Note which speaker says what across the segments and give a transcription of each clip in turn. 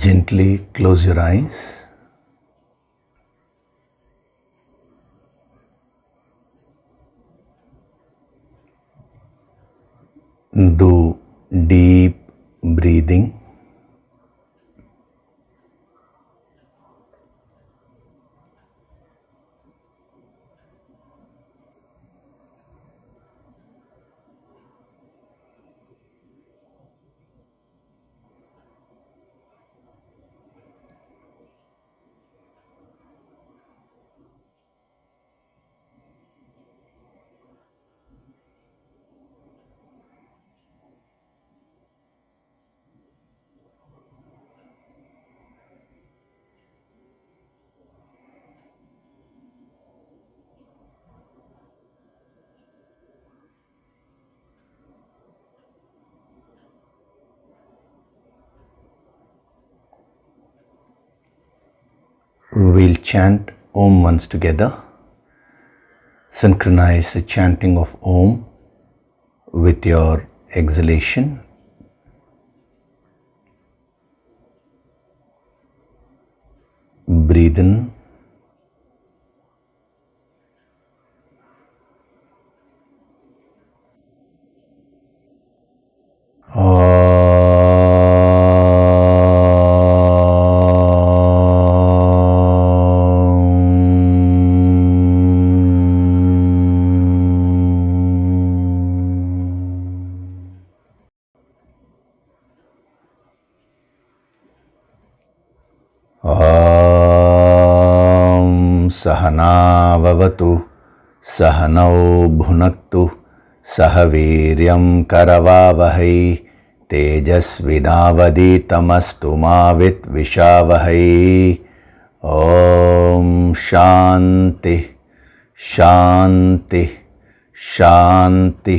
Speaker 1: Gently close your eyes. Do deep breathing. We'll chant Om once together. Synchronize the chanting of Om with your exhalation. Breathe in. Sahana vavatu, sahanau bhunaktu, sahaviryam karavavahai, tejasvinavaditamastu ma vitvishavahay. Om Shanti, Shanti, Shanti.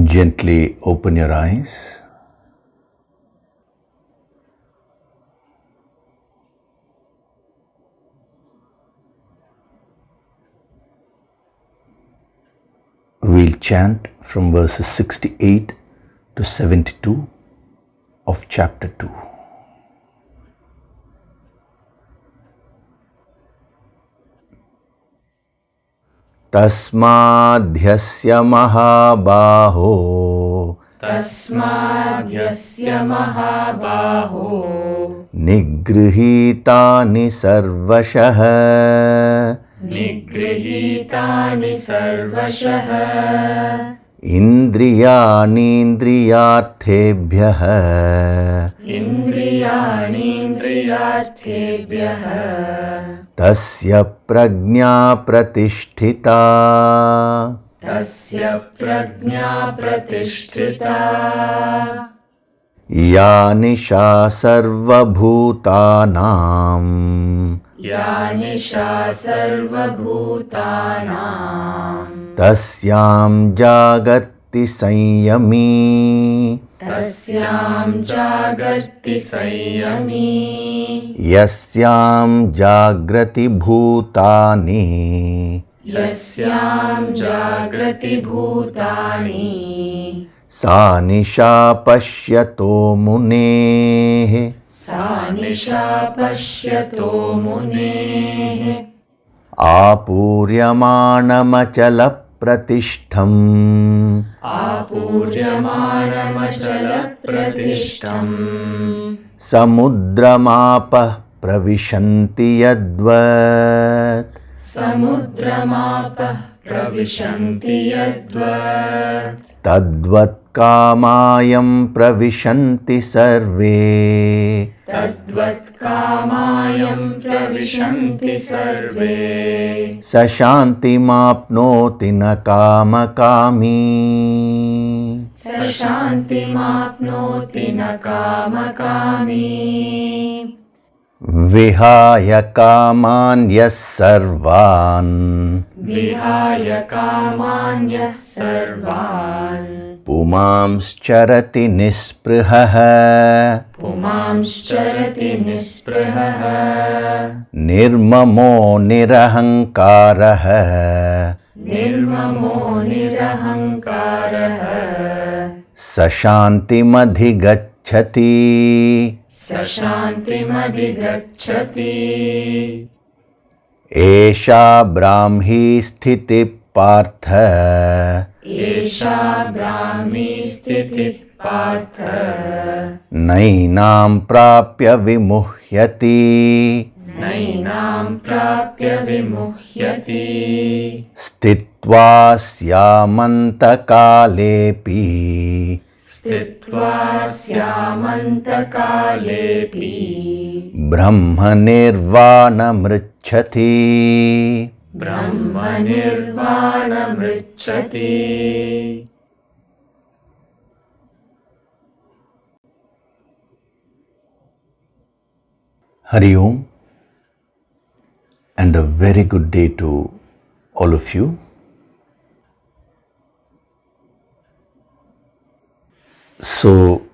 Speaker 1: Gently open your eyes. We'll chant from verses 68 to 72 of chapter 2. Tasmadhyasya mahabaho,
Speaker 2: Tasmadhyasya mahabaho,
Speaker 1: nigrihitani sarvashah,
Speaker 2: nigrihitani sarvashah,
Speaker 1: indriyanindriyarthebhyah,
Speaker 2: indriyanindriyarthebhyah,
Speaker 1: tasya prajna pratisthita,
Speaker 2: tasya prajna pratisthita,
Speaker 1: ya nisha sarvabhutanam,
Speaker 2: ya nisha sarvabhutanam,
Speaker 1: tasyam jagati sanyami,
Speaker 2: tasyam jagarti sanyami,
Speaker 1: yasyam jagrati bhutani,
Speaker 2: yasyam jagrati bhutani,
Speaker 1: sa nisha pashyato muneः,
Speaker 2: sa nisha pashyato muneः,
Speaker 1: आपूर्यमाणमचल pratishtham,
Speaker 2: आपूर्यमाणमचल प्रतिष्ठम्,
Speaker 1: samudramapah pravishanti yadvat,
Speaker 2: समुद्रमापः प्रविशन्ति यद्वत्,
Speaker 1: tadvat कामायं प्रविशन्ति सर्वे,
Speaker 2: तद्वत् कामायं प्रविशन्ति सर्वे,
Speaker 1: स शान्तिमाप्नोति न कामकामी,
Speaker 2: स शान्तिमाप्नोति न कामकामी,
Speaker 1: विहाय कामान् यः सर्वान्,
Speaker 2: विहाय कामान्यः सर्वान्,
Speaker 1: पुमांश्चरति निःस्पृहः
Speaker 2: पुमांश्चरति निःस्पृहः
Speaker 1: निर्ममो निरहङ्कारः
Speaker 2: निर्ममो निरहङ्कारः
Speaker 1: स शान्तिमधिगच्छति
Speaker 2: स शान्तिमधिगच्छति
Speaker 1: एषा ब्राह्मी स्थितिः पार्थ
Speaker 2: एषा ब्राह्मी स्थितिः पार्थ
Speaker 1: नैनां प्राप्य विमुह्यति
Speaker 2: नैनां प्राप्य विमुह्यति
Speaker 1: स्थित्वा स्यामन्तकालेऽपि
Speaker 2: स्थित्वा स्यामन्तकालेऽपि
Speaker 1: ब्रह्मनिर्वाणमृच्छति
Speaker 2: ब्रह्मनिर्वाणमृच्छति
Speaker 1: Hari Om, and a very good day to all of you. So,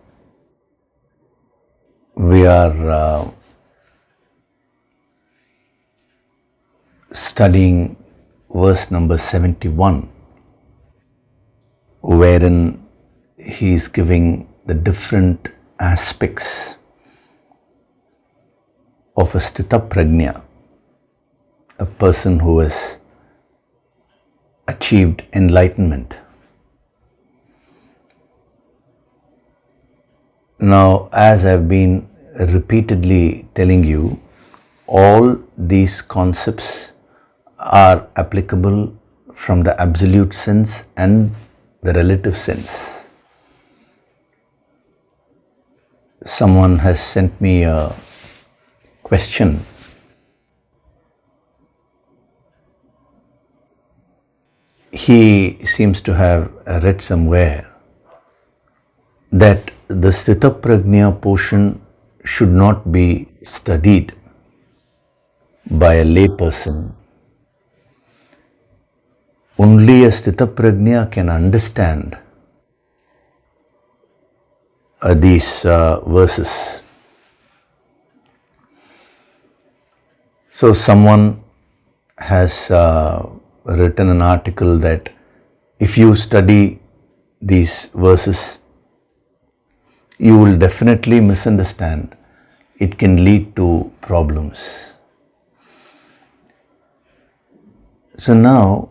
Speaker 1: we are studying verse number 71, wherein he is giving the different aspects of a sthita prajna, a person who has achieved enlightenment. Now, as I've been repeatedly telling you, all these concepts are applicable from the absolute sense and the relative sense. Someone has sent me a question. He seems to have read somewhere that the sthita prajna portion should not be studied by a lay person. Only a sthita prajna can understand these verses. So someone has written an article that if you study these verses, you will definitely misunderstand. It can lead to problems. So now,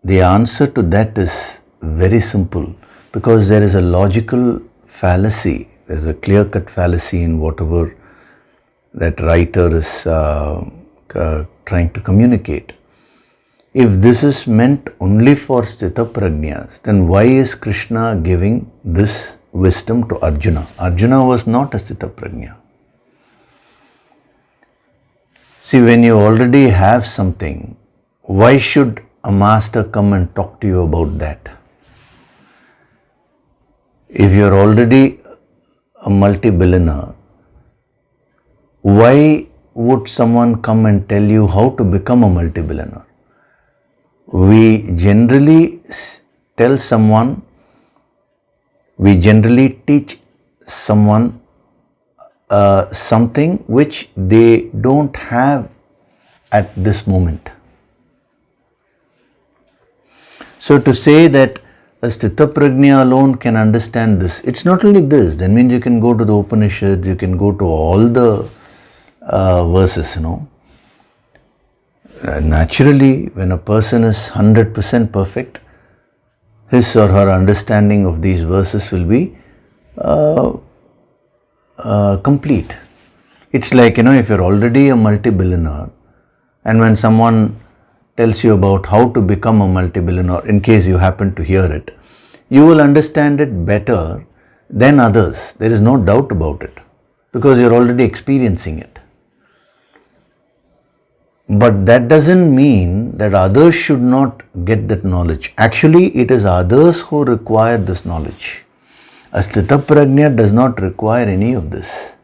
Speaker 1: the answer to that is very simple, because there is a logical fallacy, there is a clear-cut fallacy in whatever that writer is trying to communicate. If this is meant only for sthita prajnas, then why is Krishna giving this wisdom to Arjuna? Arjuna was not a sthita prajna. See, when you already have something, why should a master come and talk to you about that? If you are already a multi-billionaire, why would someone come and tell you how to become a multi-billionaire? We generally tell someone, we generally teach someone something which they don't have at this moment. So to say that a sthita prajna alone can understand this, it's not only this. That means you can go to the Upanishads, you can go to all the verses, Naturally, when a person is 100% perfect, his or her understanding of these verses will be complete. It's like, if you're already a multi-billionaire, and when someone tells you about how to become a multi-billionaire, in case you happen to hear it, you will understand it better than others. There is no doubt about it, because you're already experiencing it. But that doesn't mean that others should not get that knowledge. Actually, it is others who require this knowledge. A sthita prajna does not require any of this.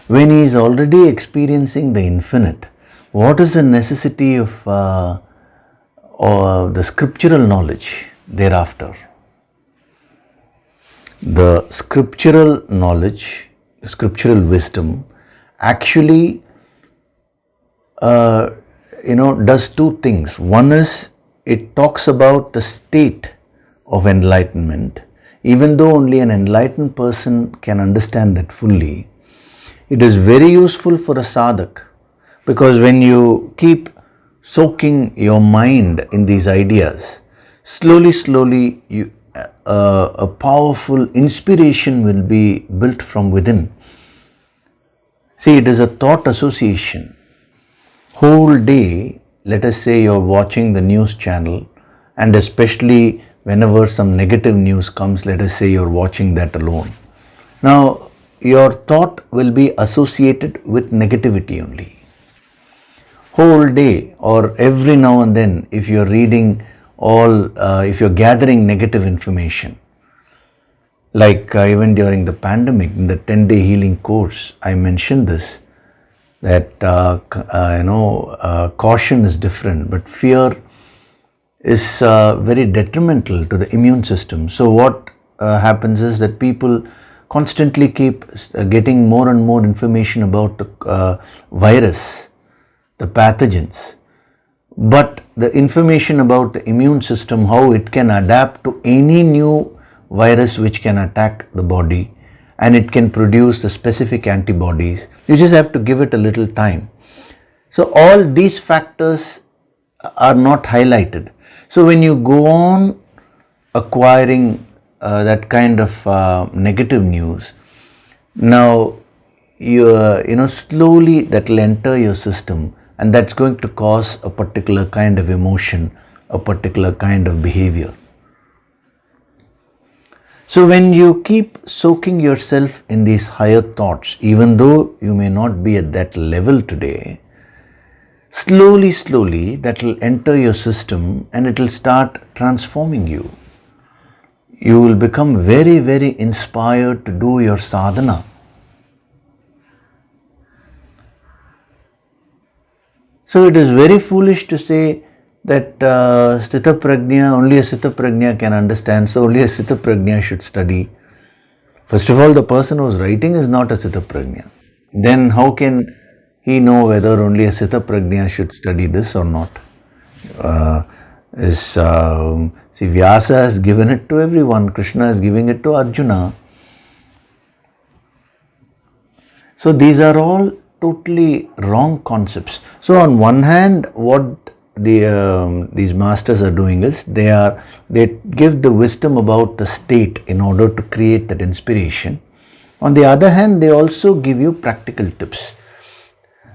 Speaker 1: When he is already experiencing the infinite, what is the necessity of or the scriptural knowledge thereafter. The scriptural knowledge, the scriptural wisdom actually does two things. One is it talks about the state of enlightenment. Even though only an enlightened person can understand that fully, it is very useful for a sadhak, because when you keep soaking your mind in these ideas, slowly a powerful inspiration will be built from within. See, it is a thought association. Whole day, let us say you're watching the news channel, and especially whenever some negative news comes, let us say you're watching that alone. Now, your thought will be associated with negativity only. Whole day or every now and then, if you're reading if you're gathering negative information, like even during the pandemic, in the 10-day healing course, I mentioned this, that caution is different, but fear is very detrimental to the immune system. So what happens is that people constantly keep getting more and more information about the virus, the pathogens, but the information about the immune system, how it can adapt to any new virus which can attack the body, and it can produce the specific antibodies. You just have to give it a little time. So all these factors are not highlighted. So when you go on acquiring that kind of negative news, now slowly that will enter your system, and that's going to cause a particular kind of emotion, a particular kind of behavior. So when you keep soaking yourself in these higher thoughts, even though you may not be at that level today, slowly that will enter your system and it will start transforming you. You will become very inspired to do your sadhana. So it is very foolish to say that Sthita Prajna, only a Sthita Prajna can understand, so only a Sthita Prajna should study. First of all, the person who is writing is not a Sthita Prajna. Then how can he know whether only a Sthita Prajna should study this or not? See, Vyasa has given it to everyone, Krishna is giving it to Arjuna. So these are all totally wrong concepts. So on one hand, what these masters are doing is they give the wisdom about the state in order to create that inspiration. On the other hand, they also give you practical tips.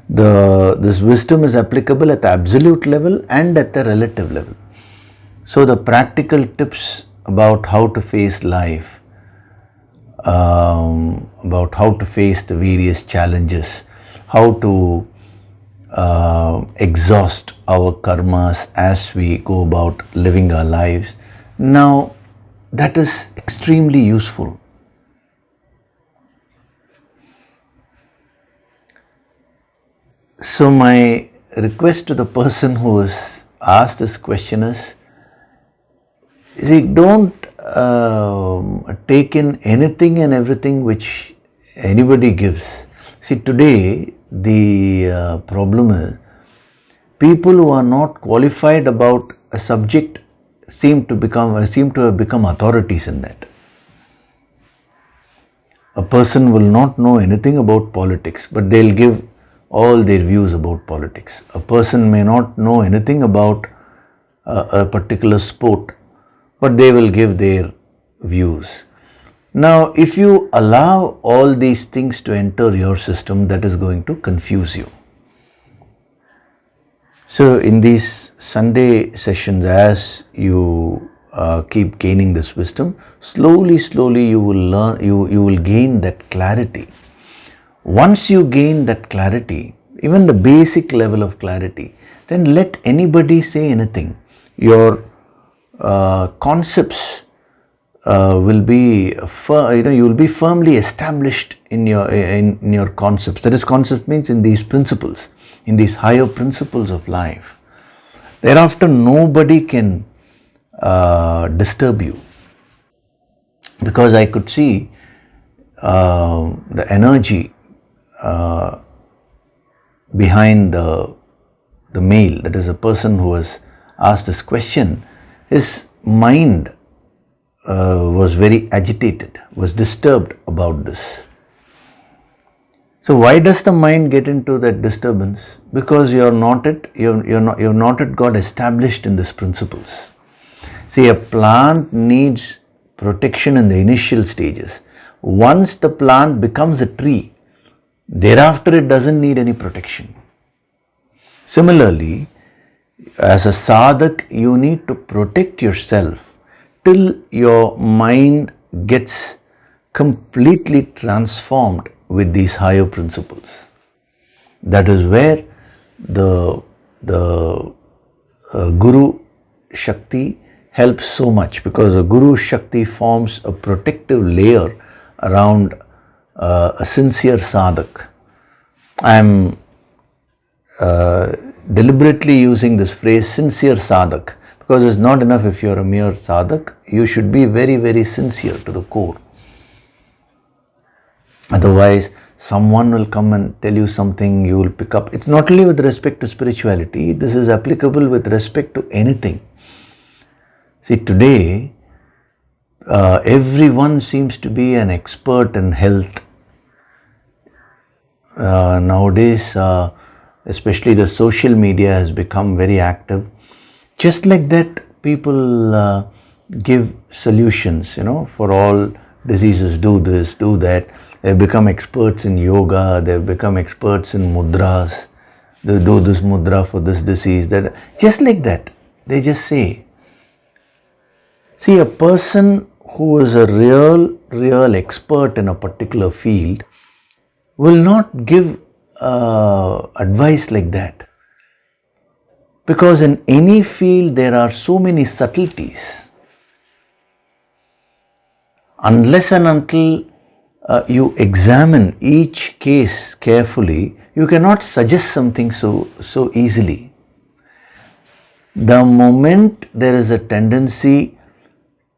Speaker 1: This wisdom is applicable at the absolute level and at the relative level. So the practical tips about how to face life, about how to face the various challenges, how to exhaust our karmas as we go about living our lives. Now, that is extremely useful. So my request to the person who has asked this question is, see, don't take in anything and everything which anybody gives. See, today the problem is people who are not qualified about a subject seem to have become authorities in that. A person will not know anything about politics, but they'll give all their views about politics. A person may not know anything about a particular sport, but they will give their views. Now, if you allow all these things to enter your system, that is going to confuse you. So, in these Sunday sessions, as you keep gaining this wisdom, slowly you will learn, you will gain that clarity. Once you gain that clarity, even the basic level of clarity, then let anybody say anything. Your concepts will be, you will be firmly established in your concepts. That is, concept means in these principles, in these higher principles of life. Thereafter, nobody can disturb you. Because I could see the energy behind the male, that is a person who was asked this question, his mind was very agitated, was disturbed about this. So why does the mind get into that disturbance? Because you've not yet got established in these principles. See, a plant needs protection in the initial stages. Once the plant becomes a tree, thereafter it doesn't need any protection. Similarly, as a sadhak, you need to protect yourself till your mind gets completely transformed with these higher principles. That is where the Guru Shakti helps so much, because the Guru Shakti forms a protective layer around a sincere sadhak. I am deliberately using this phrase sincere sadhak, because it's not enough if you're a mere sadhak, you should be very, very sincere to the core. Otherwise, someone will come and tell you something, you will pick up. It's not only with respect to spirituality, this is applicable with respect to anything. See, today, everyone seems to be an expert in health. Nowadays, especially the social media has become very active. Just like that, people give solutions, for all diseases. Do this, do that. They've become experts in yoga. They've become experts in mudras. They do this mudra for this disease. That, just like that, they just say. See, a person who is a real expert in a particular field will not give advice like that. Because in any field there are so many subtleties. Unless and until you examine each case carefully, you cannot suggest something so easily. The moment there is a tendency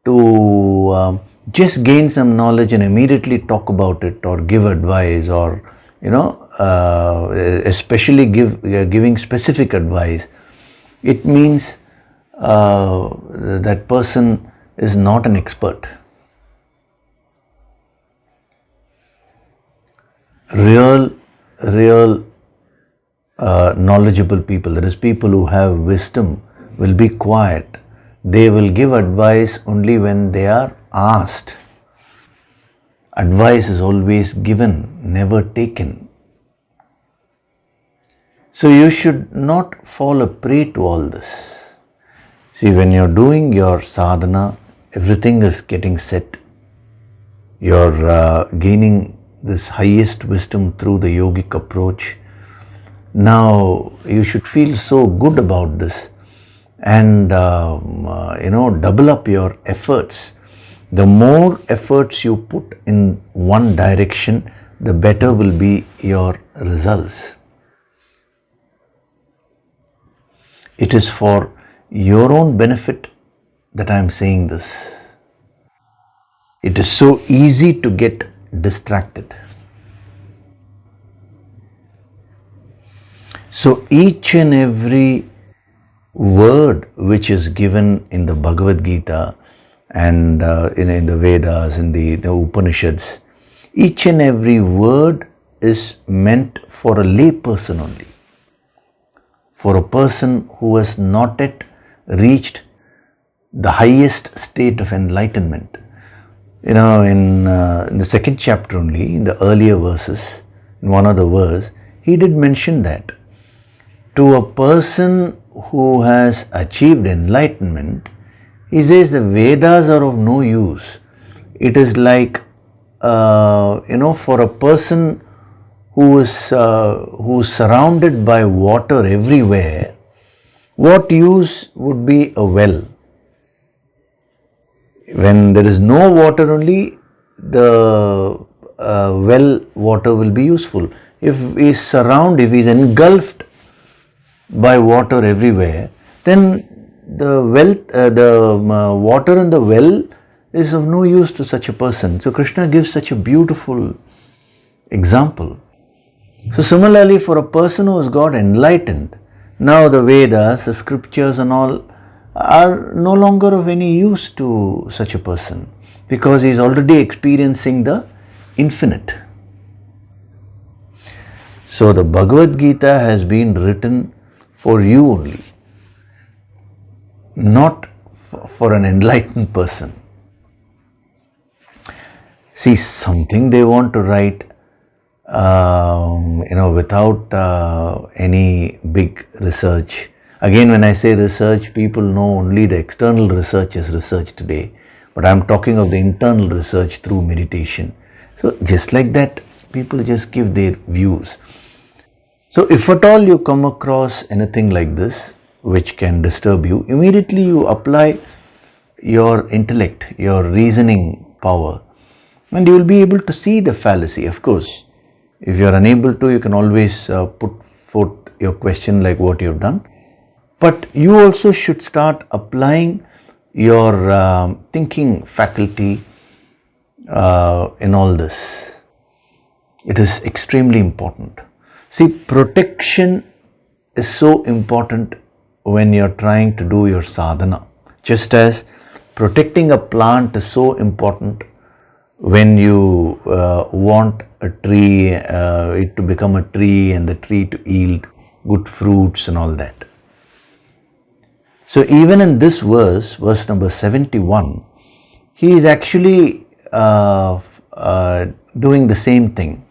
Speaker 1: to just gain some knowledge and immediately talk about it or give advice, or especially giving specific advice, it means that person is not an expert. Real knowledgeable people, that is people who have wisdom, will be quiet. They will give advice only when they are asked. Advice is always given, never taken. So you should not fall a prey to all this. See, when you're doing your sadhana, everything is getting set. You're gaining this highest wisdom through the yogic approach. Now you should feel so good about this and double up your efforts. The more efforts you put in one direction, the better will be your results. It is for your own benefit that I am saying this. It is so easy to get distracted. So each and every word which is given in the Bhagavad Gita and in the Vedas, in the Upanishads, each and every word is meant for a lay person only, for a person who has not yet reached the highest state of enlightenment. In the second chapter only, in the earlier verses, in one of the verse, he did mention that to a person who has achieved enlightenment, he says the Vedas are of no use. It is like, for a person who is surrounded by water everywhere, what use would be a well? When there is no water only, the well water will be useful. If he is engulfed by water everywhere, then the water in the well is of no use to such a person. So Krishna gives such a beautiful example. So similarly, for a person who has got enlightened, now the Vedas, the scriptures and all are no longer of any use to such a person, because he is already experiencing the infinite. So the Bhagavad Gita has been written for you only, not for an enlightened person. See, something they want to write, without any big research. Again, when I say research, people know only the external research as research today, but I am talking of the internal research through meditation. So just like that, people just give their views. So if at all you come across anything like this which can disturb you, immediately you apply your intellect, your reasoning power, and you will be able to see the fallacy. Of course, if you are unable to, you can always put forth your question like what you have done. But you also should start applying your thinking faculty in all this. It is extremely important. See, protection is so important when you are trying to do your sadhana. Just as protecting a plant is so important when you want a tree, it to become a tree and the tree to yield good fruits and all that. So even in this verse number 71, he is actually doing the same thing.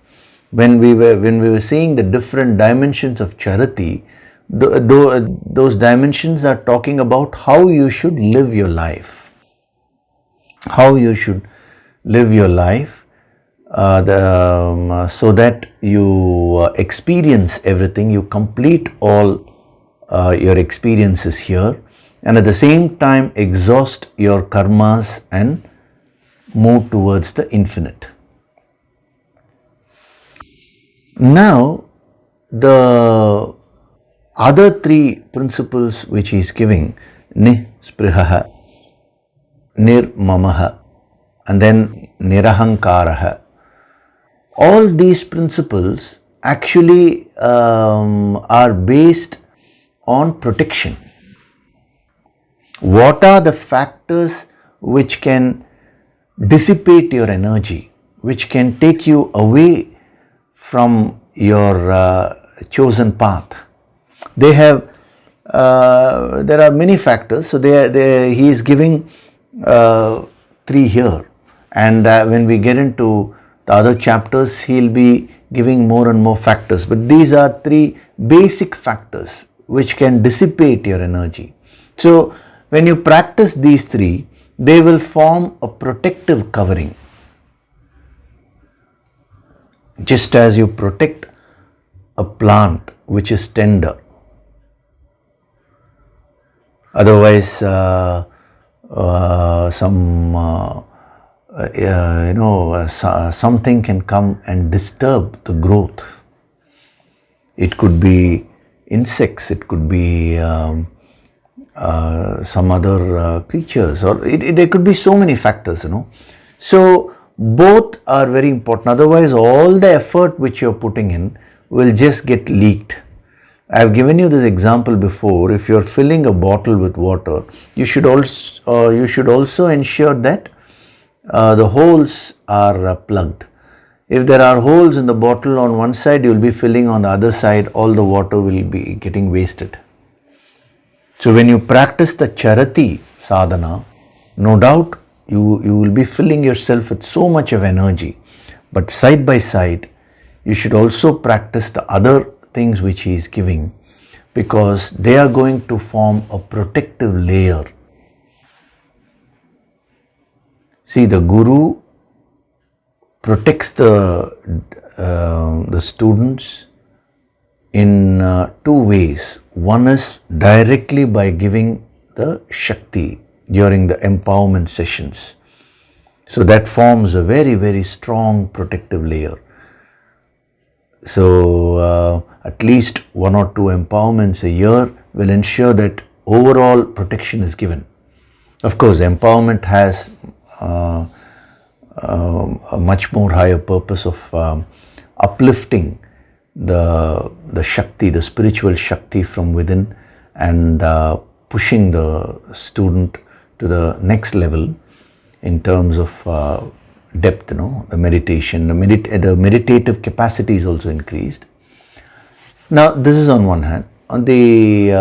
Speaker 1: When we were seeing the different dimensions of charity, those dimensions are talking about how you should live your life. How you should live your life so that you experience everything, you complete all your experiences here, and at the same time exhaust your karmas and move towards the infinite. Now, the other three principles which he is giving, nisprihaha, nirmamaha, and then nirahankaraha, all these principles actually are based on protection. What are the factors which can dissipate your energy, which can take you away from your chosen path? They have, there are many factors. So he is giving three here, and when we get into the other chapters, he will be giving more and more factors. But these are three basic factors which can dissipate your energy. So when you practice these three, they will form a protective covering. Just as you protect a plant which is tender. Otherwise, something can come and disturb the growth. It could be insects, it could be some other creatures, or there could be so many factors, So both are very important. Otherwise, all the effort which you are putting in will just get leaked. I have given you this example before. If you are filling a bottle with water, you should also ensure that the holes are plugged. If there are holes in the bottle on one side, you will be filling on the other side, all the water will be getting wasted. So when you practice the charati sadhana, no doubt you will be filling yourself with so much of energy. But side by side, you should also practice the other things which he is giving, because they are going to form a protective layer. See, the guru protects the students in two ways. One is directly by giving the Shakti during the empowerment sessions. So that forms a very, very strong protective layer. So at least one or two empowerments a year will ensure that overall protection is given. Of course, empowerment has a much more higher purpose of uplifting the Shakti, the spiritual Shakti from within, and pushing the student to the next level in terms of depth, the meditation, the meditative capacity is also increased. Now, this is on one hand. On the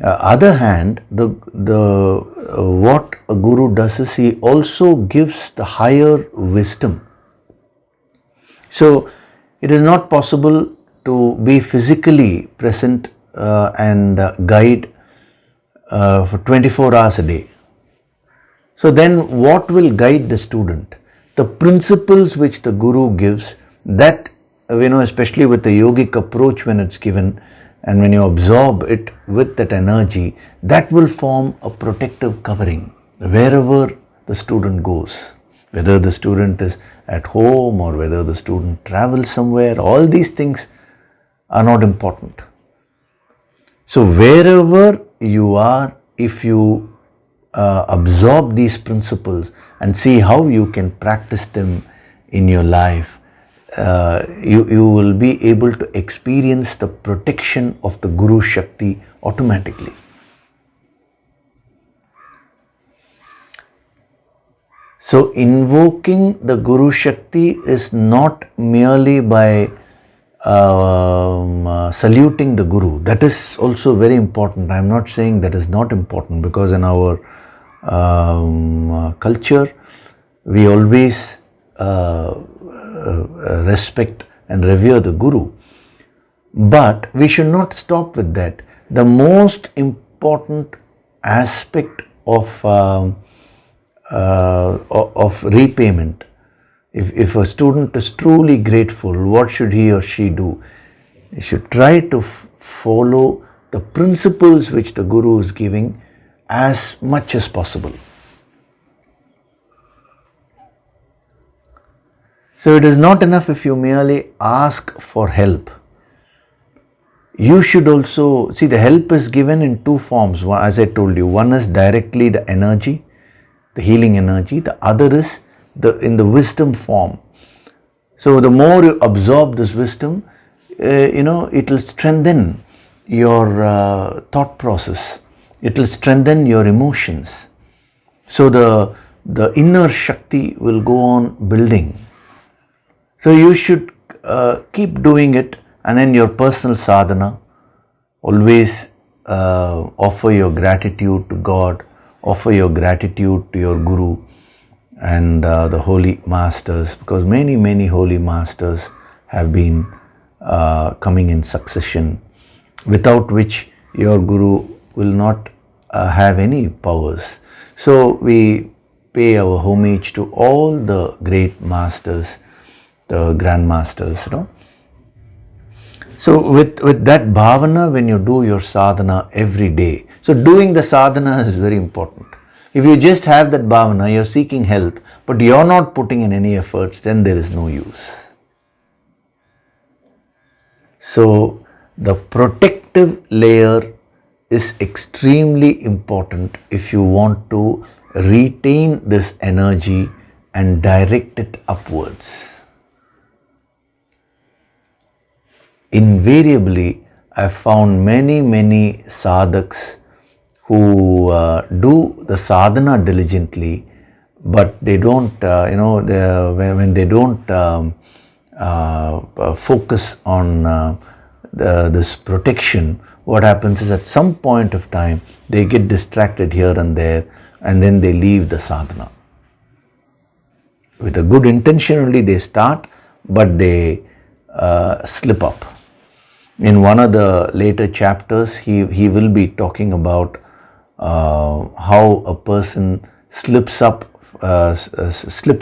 Speaker 1: other hand, what a guru does is he also gives the higher wisdom. So, it is not possible to be physically present and guide for 24 hours a day. So then what will guide the student? The principles which the guru gives, that, especially with the yogic approach when it's given, and when you absorb it with that energy, that will form a protective covering wherever the student goes. Whether the student is at home or whether the student travels somewhere, all these things are not important. So wherever you are, if you absorb these principles and see how you can practice them in your life, you will be able to experience the protection of the Guru Shakti automatically. So invoking the Guru Shakti is not merely by saluting the Guru. That is also very important. I am not saying that is not important, because in our culture we always respect and revere the Guru. But we should not stop with that. The most important aspect of repayment, if a student is truly grateful, what should he or she do? He should try to follow the principles which the Guru is giving as much as possible. So it is not enough if you merely ask for help. You should also, see, the help is given in two forms. As I told you, one is directly the energy, the healing energy. The other is in the wisdom form. So the more you absorb this wisdom, it will strengthen your thought process. It will strengthen your emotions. So the inner Shakti will go on building. So you should keep doing it, and in your personal sadhana, always offer your gratitude to God, offer your gratitude to your Guru and the holy masters, because many holy masters have been coming in succession, without which your Guru will not have any powers. So we pay our homage to all the great masters, the grandmasters, So with that bhavana, when you do your sadhana every day, so doing the sadhana is very important. If you just have that bhavana, you're seeking help, but you're not putting in any efforts, then there is no use. So the protective layer is extremely important if you want to retain this energy and direct it upwards. Invariably, I found many sadhaks who do the sadhana diligently, but they don't, when they don't focus on this protection, what happens is at some point of time, they get distracted here and there, and then they leave the sadhana. With a good intention only they start, but they slip up. In one of the later chapters, he will be talking about how a person slips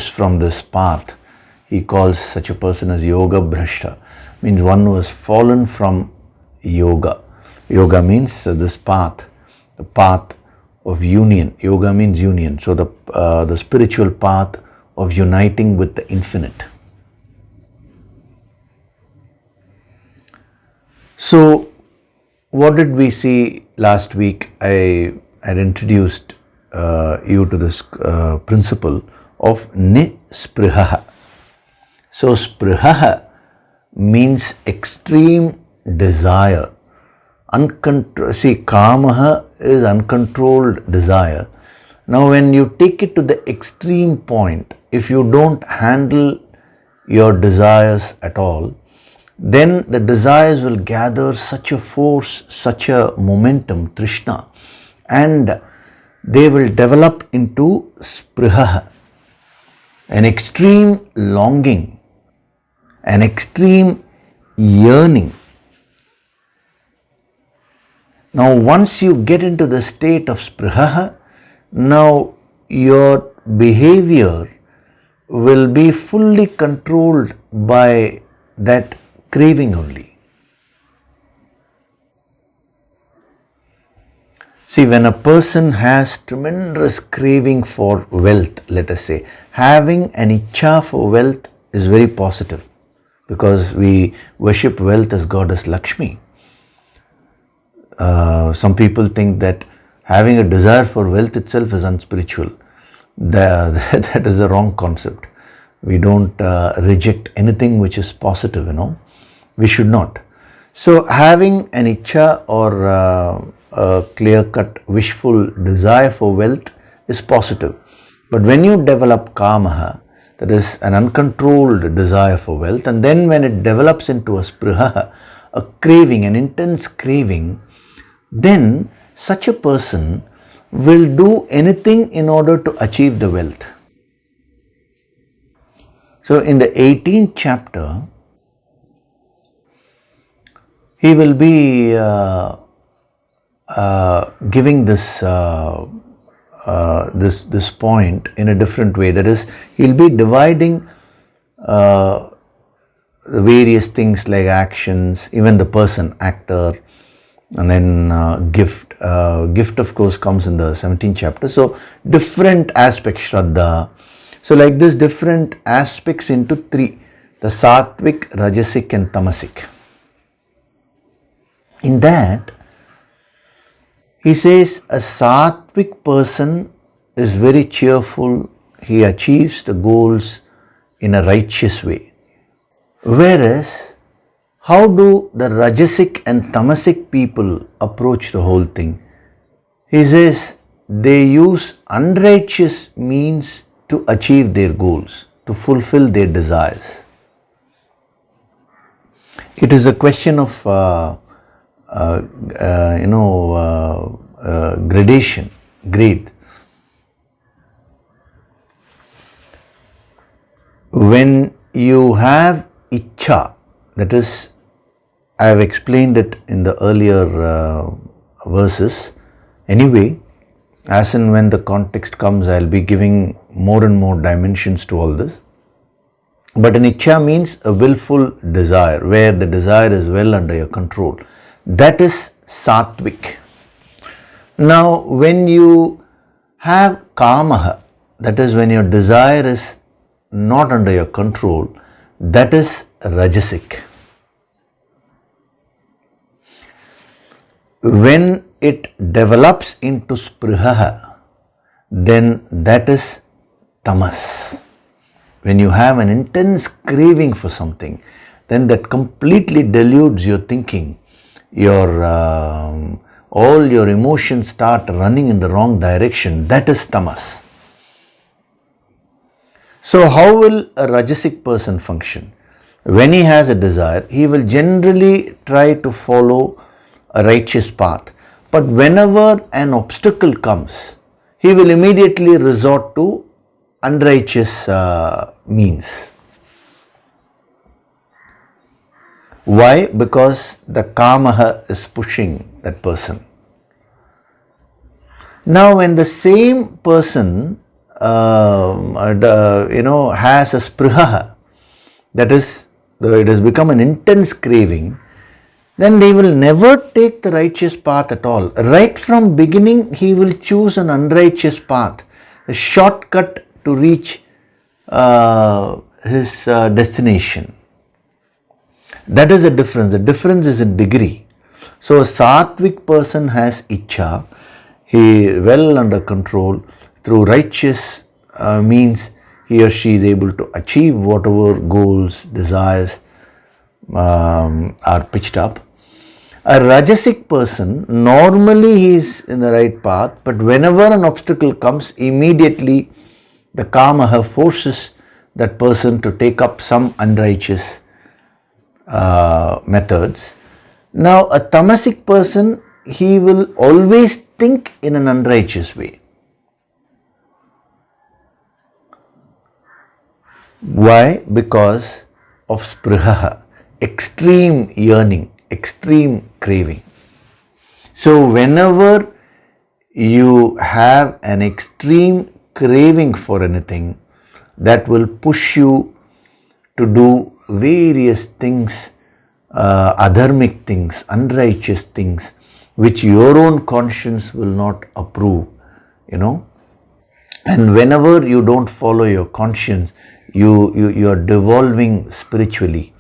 Speaker 1: from this path. He calls such a person as yoga bhrashta, means one who has fallen from yoga. Yoga means this path, the path of union. Yoga means union. So the spiritual path of uniting with the infinite. So what did we see last week? I had introduced you to this principle of nispriha. So spriha means extreme desire. See, kamaha is uncontrolled desire. Now when you take it to the extreme point, if you don't handle your desires at all, then the desires will gather such a force, such a momentum, trishna, and they will develop into spriha, an extreme longing, an extreme yearning. Now once you get into the state of spriha, now your behavior will be fully controlled by that craving only. See, when a person has tremendous craving for wealth, let us say, having an ichcha for wealth is very positive, because we worship wealth as goddess Lakshmi. Some people think that having a desire for wealth itself is unspiritual. That is a wrong concept. We don't reject anything which is positive, We should not. So having an ichcha or a clear-cut wishful desire for wealth is positive. But when you develop kamaha, that is an uncontrolled desire for wealth, and then when it develops into a spriha, a craving, an intense craving, then such a person will do anything in order to achieve the wealth. So in the 18th chapter, he will be giving this this point in a different way. That is, he'll be dividing the various things like actions, even the person, actor, and then gift. Gift of course comes in the 17th chapter. So different aspects, Shraddha. So like this, different aspects into three: the Sattvic, Rajasic and Tamasic. In that, he says a Sattvic person is very cheerful, he achieves the goals in a righteous way. Whereas, how do the Rajasic and Tamasic people approach the whole thing? He says they use unrighteous means to achieve their goals, to fulfill their desires. It is a question of gradation, grade. When you have ichcha, that is, I have explained it in the earlier verses. Anyway, as and when the context comes, I will be giving more and more dimensions to all this. But an ichcha means a willful desire, where the desire is well under your control. That is sattvic. Now, when you have kamaha, that is when your desire is not under your control, that is rajasic. When it develops into spriha, then that is tamas. When you have an intense craving for something, then that completely deludes your thinking. All your emotions start running in the wrong direction. That is tamas. So how will a rajasic person function? When he has a desire, he will generally try to follow a righteous path. But whenever an obstacle comes, he will immediately resort to unrighteous means. Why? Because the kamaha is pushing that person. Now when the same person has a spriha, that is, it has become an intense craving, then they will never take the righteous path at all. Right from beginning, he will choose an unrighteous path, a shortcut to reach his destination. That is the difference. The difference is in degree. So a sattvic person has ichcha, he well under control. Through righteous means, he or she is able to achieve whatever goals, desires are pitched up. A rajasic person, normally he is in the right path, but whenever an obstacle comes, immediately the kamaha forces that person to take up some unrighteous methods. Now a tamasic person, he will always think in an unrighteous way. Why? Because of sprihaha, extreme yearning, extreme craving. So whenever you have an extreme craving for anything, that will push you to do various things, adharmic things, unrighteous things, which your own conscience will not approve, And whenever you don't follow your conscience, you are devolving spiritually.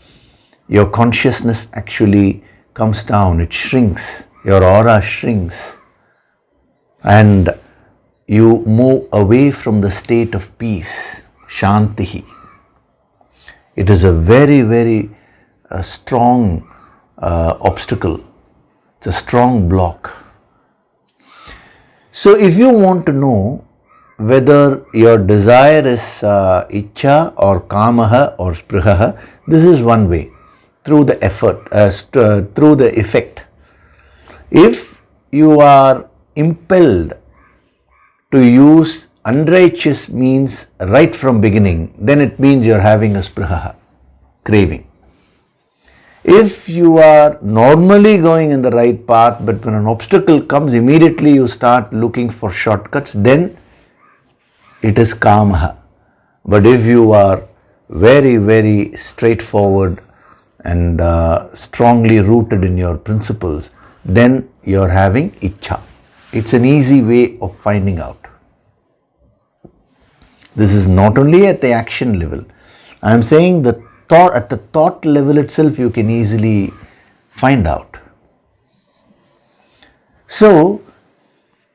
Speaker 1: Your consciousness actually comes down, it shrinks, your aura shrinks, and you move away from the state of peace, shantihi. It is a very, very strong obstacle. It's a strong block. So if you want to know whether your desire is ichcha or kamaha or sprihaha, this is one way, through the effort, through the effect. If you are impelled to use unrighteous means right from beginning, then it means you are having a sprihaha, craving. If you are normally going in the right path, but when an obstacle comes, immediately you start looking for shortcuts, then it is kamaha. But if you are very, very straightforward and strongly rooted in your principles, then you are having ichcha. It's an easy way of finding out. This is not only at the action level. I am saying the thought, at the thought level itself, you can easily find out. So,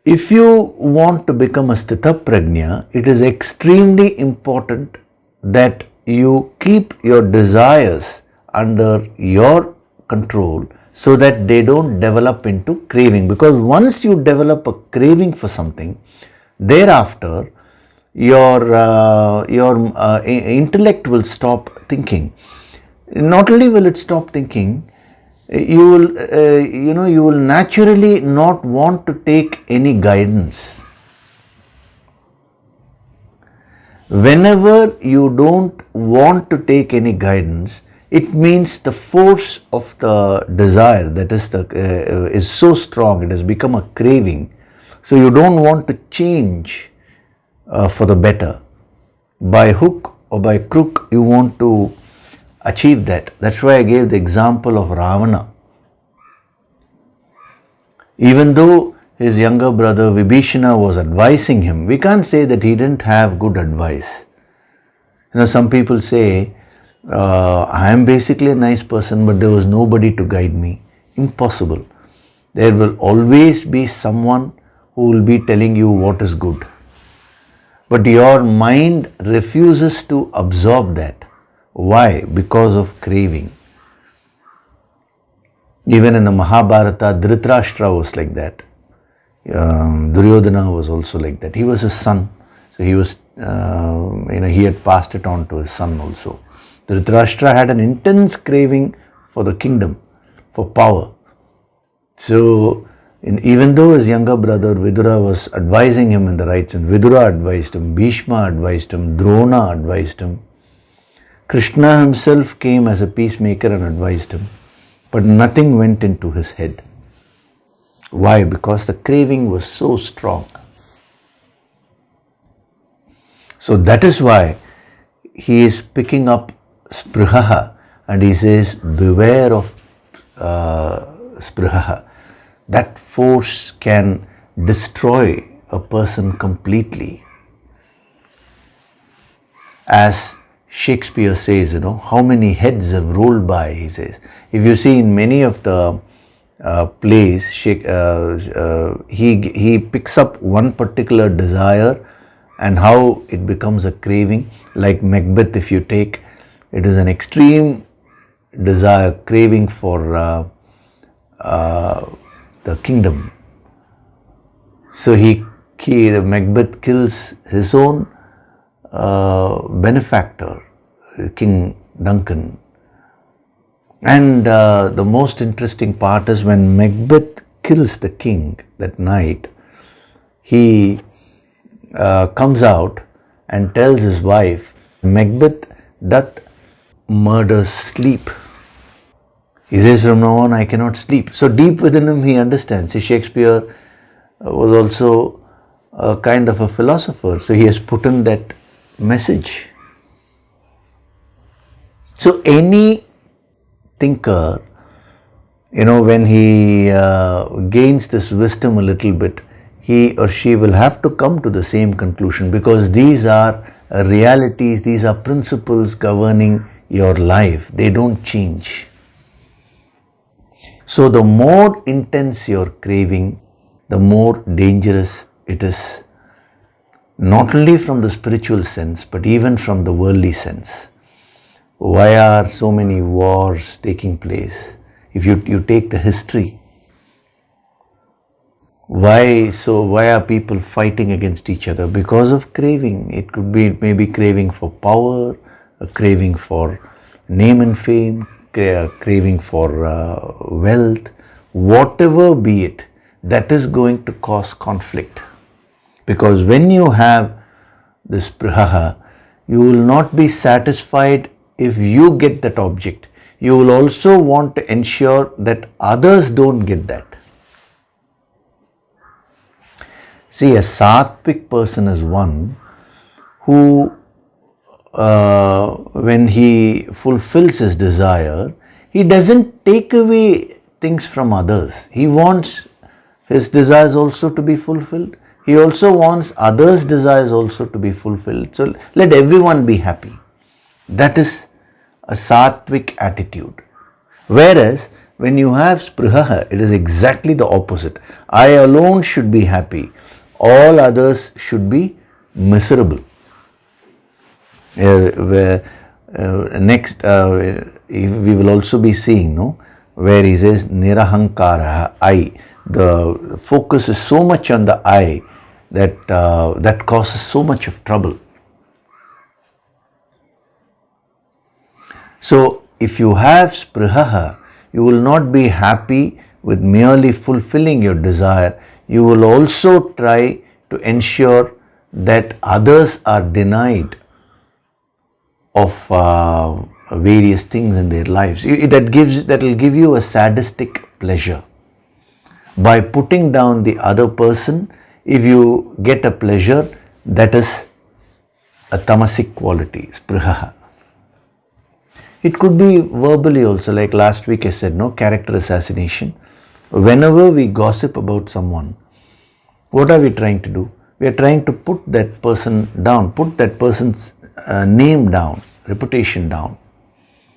Speaker 1: if you want to become a sthita prajna, it is extremely important that you keep your desires under your control so that they don't develop into craving. Because once you develop a craving for something, thereafter your intellect will stop thinking. Not only will it stop thinking, you will naturally not want to take any guidance. Whenever you don't want to take any guidance, it means the force of the desire, that is so strong, it has become a craving. So you don't want to change for the better. By hook or by crook, you want to achieve that. That's why I gave the example of Ravana. Even though his younger brother Vibhishana was advising him, we can't say that he didn't have good advice. Some people say, I am basically a nice person, but there was nobody to guide me. Impossible. There will always be someone who will be telling you what is good. But your mind refuses to absorb that. Why? Because of craving. Even in the Mahabharata, Dhritarashtra was like that. Duryodhana was also like that. He was his son. So he was, he had passed it on to his son also. Dhritarashtra had an intense craving for the kingdom, for power. So, even though his younger brother Vidura was advising him in the right sense, Vidura advised him, Bhishma advised him, Drona advised him, Krishna himself came as a peacemaker and advised him, but nothing went into his head. Why? Because the craving was so strong. So that is why he is picking up sprihaha and he says, beware of sprihaha. That force can destroy a person completely. As Shakespeare says, how many heads have rolled by, he says. If you see in many of the plays, he picks up one particular desire and how it becomes a craving. Like Macbeth, if you take, it is an extreme desire, craving for the kingdom. So Macbeth kills his own benefactor, King Duncan. And the most interesting part is when Macbeth kills the king that night, he comes out and tells his wife, Macbeth doth murder sleep. He says, from now on I cannot sleep. So deep within him he understands. See, Shakespeare was also a kind of a philosopher. So he has put in that message. So any thinker, when he gains this wisdom a little bit, he or she will have to come to the same conclusion, because these are realities, these are principles governing your life. They don't change. So the more intense your craving, the more dangerous it is, not only from the spiritual sense, but even from the worldly sense. Why are so many wars taking place? If you take the history, why are people fighting against each other? Because of craving. It could be maybe craving for power, a craving for name and fame, craving for wealth, whatever be it, that is going to cause conflict. Because when you have this praha, you will not be satisfied if you get that object. You will also want to ensure that others don't get that. See, a sattvic person is one who, when he fulfills his desire, he doesn't take away things from others. He wants his desires also to be fulfilled. He also wants others' desires also to be fulfilled. So let everyone be happy. That is a sattvic attitude. Whereas when you have spriha, it is exactly the opposite. I alone should be happy. All others should be miserable. Next, we will also be seeing, where he says nirahankara, I. The focus is so much on the I that causes so much of trouble. So if you have spriha, you will not be happy with merely fulfilling your desire. You will also try to ensure that others are denied of various things in their lives. That will give you a sadistic pleasure. By putting down the other person, if you get a pleasure, that is a tamasic quality, spriha. It could be verbally also, like last week I said, character assassination. Whenever we gossip about someone, what are we trying to do? We are trying to put that person down, put that person's name down, reputation down.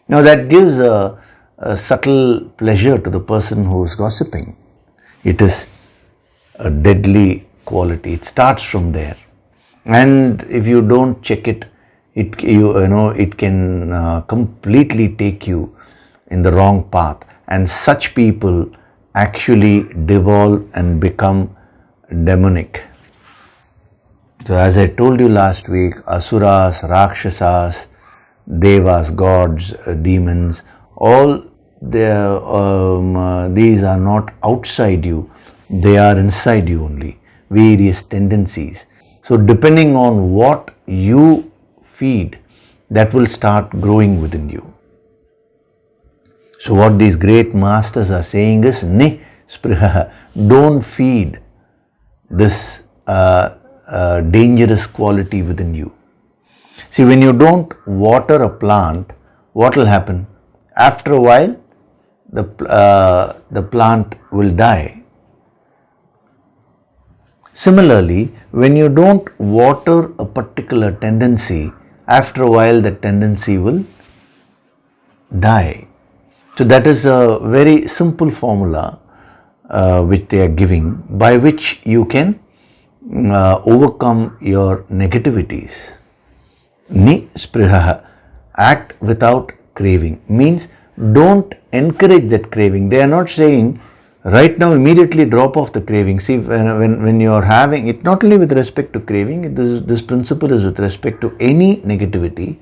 Speaker 1: Now that gives a subtle pleasure to the person who is gossiping. It is a deadly quality. It starts from there. And if you don't check it, it can completely take you in the wrong path. And such people actually devolve and become demonic. So as I told you last week, asuras, rakshasas, devas, gods, demons, all these are not outside you, they are inside you only, various tendencies. So depending on what you feed, that will start growing within you. So what these great masters are saying is, ne spriha, don't feed this dangerous quality within you. See, when you don't water a plant, what will happen? After a while, the plant will die. Similarly, when you don't water a particular tendency, after a while that tendency will die. So that is a very simple formula. which they are giving, by which you can overcome your negativities. Nisprihaha, act without craving, means don't encourage that craving. They are not saying right now immediately drop off the craving. See, when you are having it, not only with respect to craving, this principle is with respect to any negativity.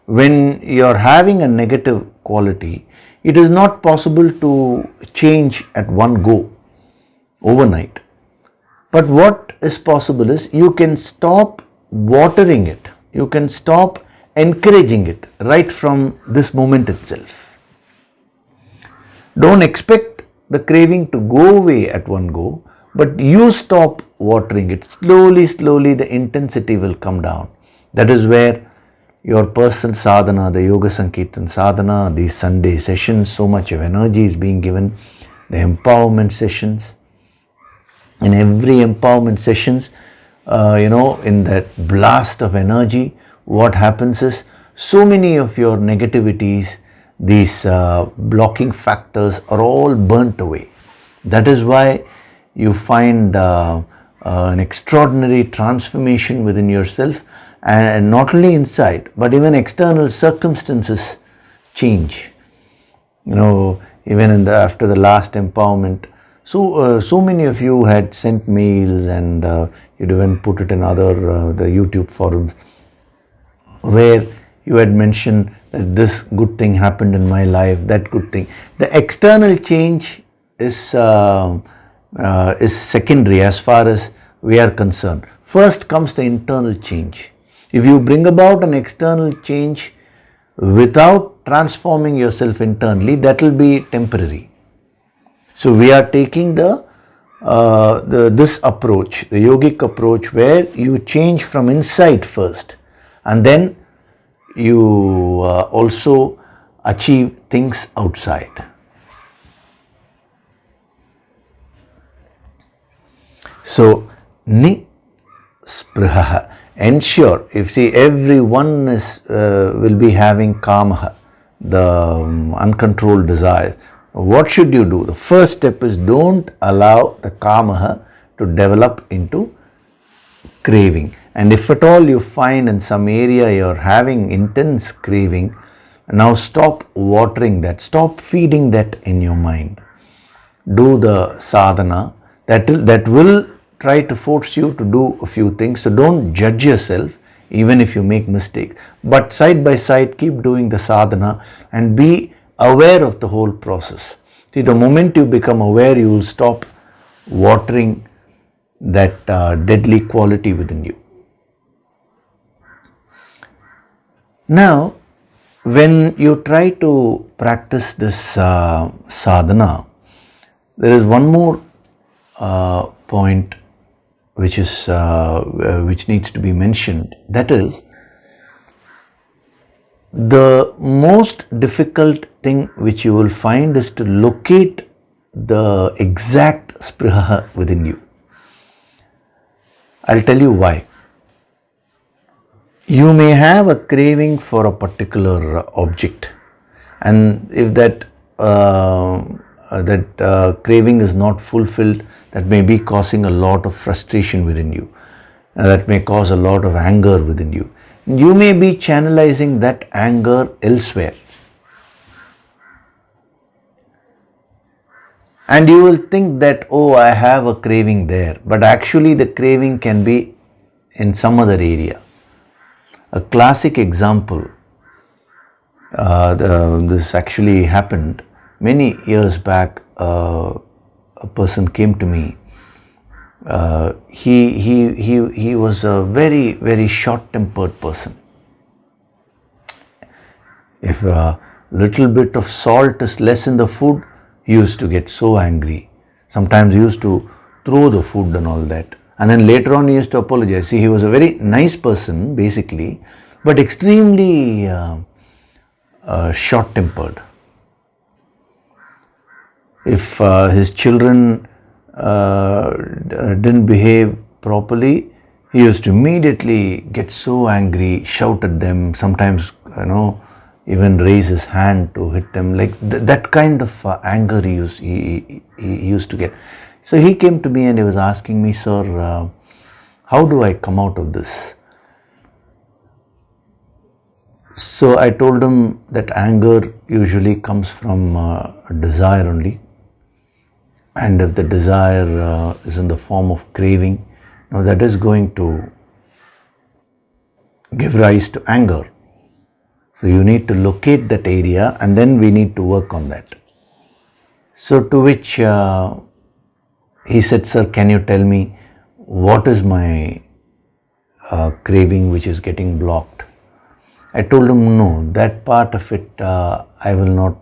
Speaker 1: When you are having a negative quality, it is not possible to change at one go overnight. But what is possible is you can stop watering it, you can stop encouraging it right from this moment itself. Don't expect the craving to go away at one go, but you stop watering it. Slowly, slowly the intensity will come down. That is where your personal sadhana, the Yoga Sankirtan sadhana, these Sunday sessions, so much of energy is being given, the empowerment sessions. In every empowerment sessions, in that blast of energy, what happens is so many of your negativities, these blocking factors are all burnt away. That is why you find an extraordinary transformation within yourself, and not only inside, but even external circumstances change. Even after the last empowerment, so many of you had sent mails, and you'd even put it in other the YouTube forums, where you had mentioned that this good thing happened in my life, that good thing. The external change is secondary as far as we are concerned. First comes the internal change. If you bring about an external change without transforming yourself internally, that will be temporary. So we are taking this approach, the yogic approach, where you change from inside first, and then you also achieve things outside. So, nisprihaha, ensure, if see everyone will be having kamaha, the uncontrolled desires. What should you do? The first step is don't allow the kamaha to develop into craving. And if at all you find in some area you are having intense craving, now stop watering that, stop feeding that in your mind. Do the sadhana that will try to force you to do a few things. So don't judge yourself even if you make mistakes, but side by side keep doing the sadhana and be aware of the whole process. See, the moment you become aware, you will stop watering that deadly quality within you. Now, when you try to practice this sadhana, there is one more point which needs to be mentioned. That is, the most difficult thing which you will find is to locate the exact spriha within you. I'll tell you why. You may have a craving for a particular object, and if that craving is not fulfilled, that may be causing a lot of frustration within you. That may cause a lot of anger within you. You may be channelizing that anger elsewhere. And you will think that, oh, I have a craving there. But actually the craving can be in some other area. A classic example, this actually happened many years back. A person came to me. He was a very, very short-tempered person. If a little bit of salt is less in the food, he used to get so angry. Sometimes he used to throw the food and all that. And then later on he used to apologize. See, he was a very nice person basically, but extremely short-tempered. If his children didn't behave properly, he used to immediately get so angry, shout at them, sometimes, even raise his hand to hit them, like that kind of anger he used to get. So he came to me and he was asking me, "Sir, how do I come out of this?" So I told him that anger usually comes from desire only, and if the desire is in the form of craving, now that is going to give rise to anger. So you need to locate that area and then we need to work on that. So to which he said, "Sir, can you tell me what is my craving which is getting blocked?" I told him, "No, that part of it I will not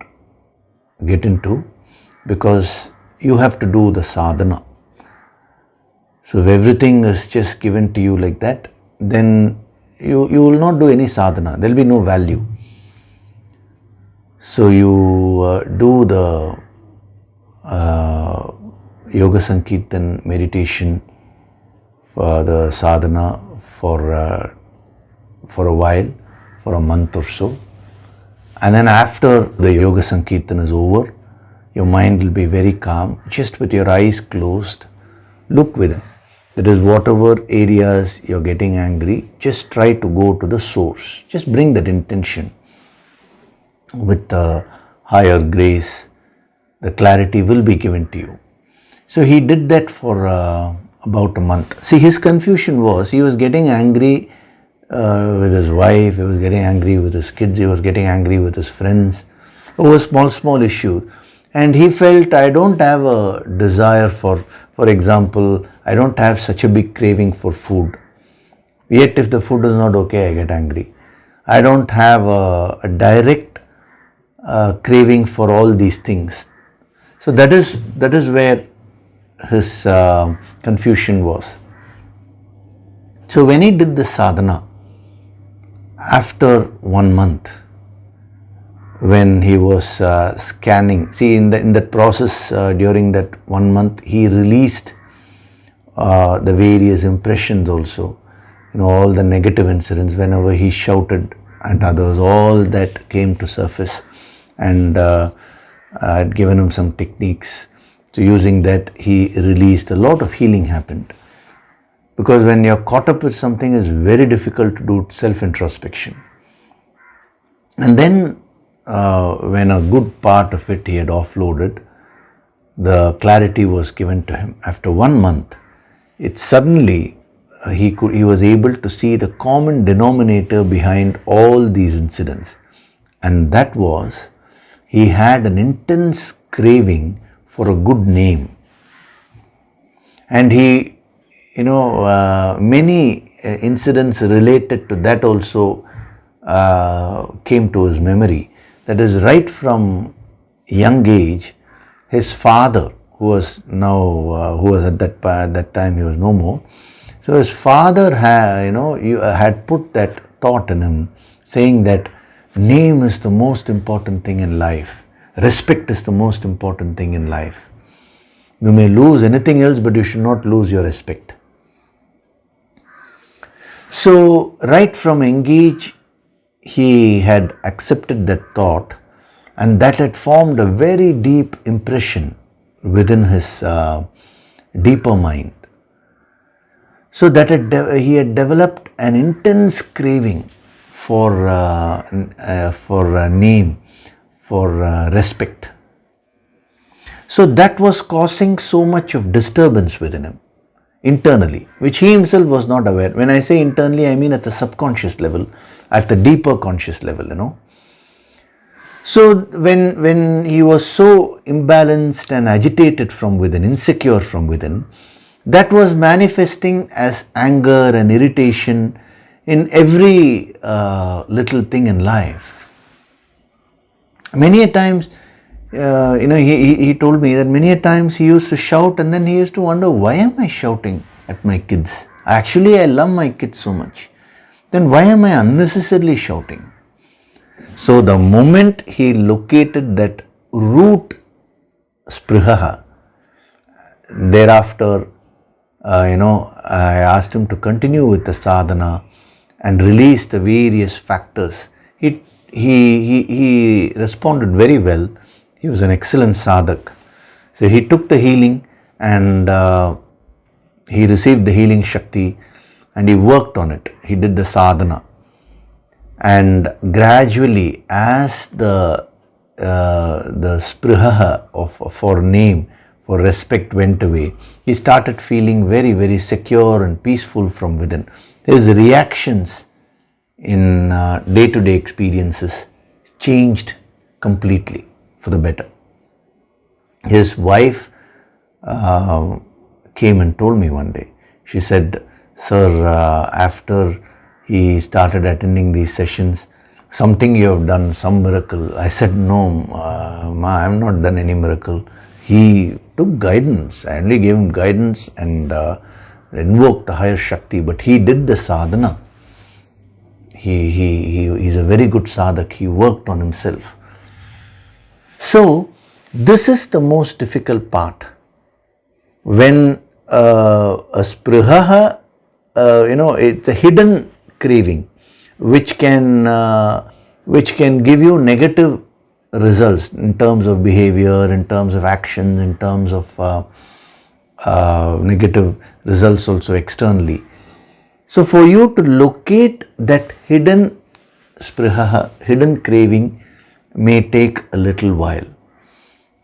Speaker 1: get into, because you have to do the sadhana. So if everything is just given to you like that, then you will not do any sadhana. There will be no value. So you do the Yoga Sankirtan meditation for the sadhana for a while, for a month or so. And then after the Yoga Sankirtan is over, your mind will be very calm. Just with your eyes closed, look within. That is, whatever areas you're getting angry, just try to go to the source. Just bring that intention with higher grace. The clarity will be given to you." So he did that for about a month. See, his confusion was, he was getting angry with his wife, he was getting angry with his kids, he was getting angry with his friends over small issues. And he felt, I don't have a desire for example, I don't have such a big craving for food. Yet if the food is not okay, I get angry. I don't have a direct craving for all these things. So that is where his confusion was. So when he did the sadhana, after 1 month, when he was scanning, see, in that process, during that 1 month, he released the various impressions also, all the negative incidents. Whenever he shouted at others, all that came to surface, and I had given him some techniques. So using that, he released. A lot of healing happened, because when you're caught up with something, it's very difficult to do self-introspection. And then when a good part of it he had offloaded, the clarity was given to him. After 1 month, it suddenly he was able to see the common denominator behind all these incidents, and that was, he had an intense craving for a good name. And he, many incidents related to that also came to his memory. That is, right from young age, his father, who was at that time, he was no more. So his father had put that thought in him, saying that name is the most important thing in life. Respect is the most important thing in life. You may lose anything else, but you should not lose your respect. So right from young age, he had accepted that thought, and that had formed a very deep impression within his deeper mind. So that he had developed an intense craving for a name, for respect. So that was causing so much of disturbance within him, internally, which he himself was not aware. When I say internally, I mean at the subconscious level, at the deeper conscious level, So when he was so imbalanced and agitated from within, insecure from within, that was manifesting as anger and irritation in every little thing in life. Many a times, he told me that many a times he used to shout, and then he used to wonder, why am I shouting at my kids? Actually, I love my kids so much. Then why am I unnecessarily shouting? So the moment he located that root spriha, thereafter, I asked him to continue with the sadhana and release the various factors. He he responded very well. He was an excellent sadhak. So he took the healing and he received the healing Shakti and he worked on it. He did the sadhana. And gradually, as the spriha for name, for respect went away, he started feeling very, very secure and peaceful from within. His reactions in day-to-day experiences changed completely for the better. His wife came and told me one day, she said, "Sir, after he started attending these sessions, something you have done, some miracle." I said, "No, Ma, I have not done any miracle. He took guidance. I only gave him guidance and invoked the higher Shakti, but he did the sadhana. He's a very good sadhak. He worked on himself." So, this is the most difficult part. When a spriha, it's a hidden craving which can give you negative results in terms of behavior, in terms of actions, in terms of negative results also externally. So for you to locate that hidden spriha, hidden craving may take a little while.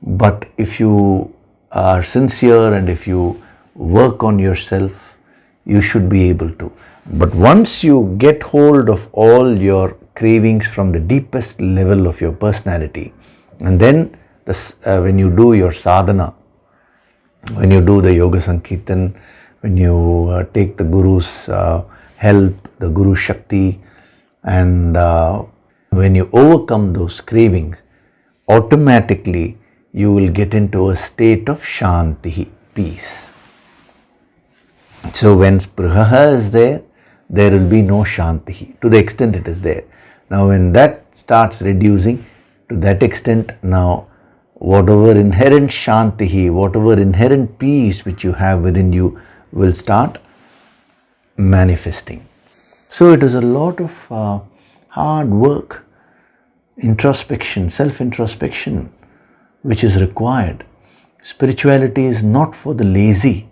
Speaker 1: But if you are sincere and if you work on yourself, you should be able to. But once you get hold of all your cravings from the deepest level of your personality, and then when you do your sadhana, when you do the yoga sankirtan, when you take the Guru's help, the Guru Shakti, and when you overcome those cravings, automatically you will get into a state of shanti, peace. So when spriha is there, there will be no shanti, to the extent it is there. Now when that starts reducing, to that extent now, whatever inherent shanti, whatever inherent peace which you have within you will start manifesting. So it is a lot of hard work, introspection, self-introspection, which is required. Spirituality is not for the lazy.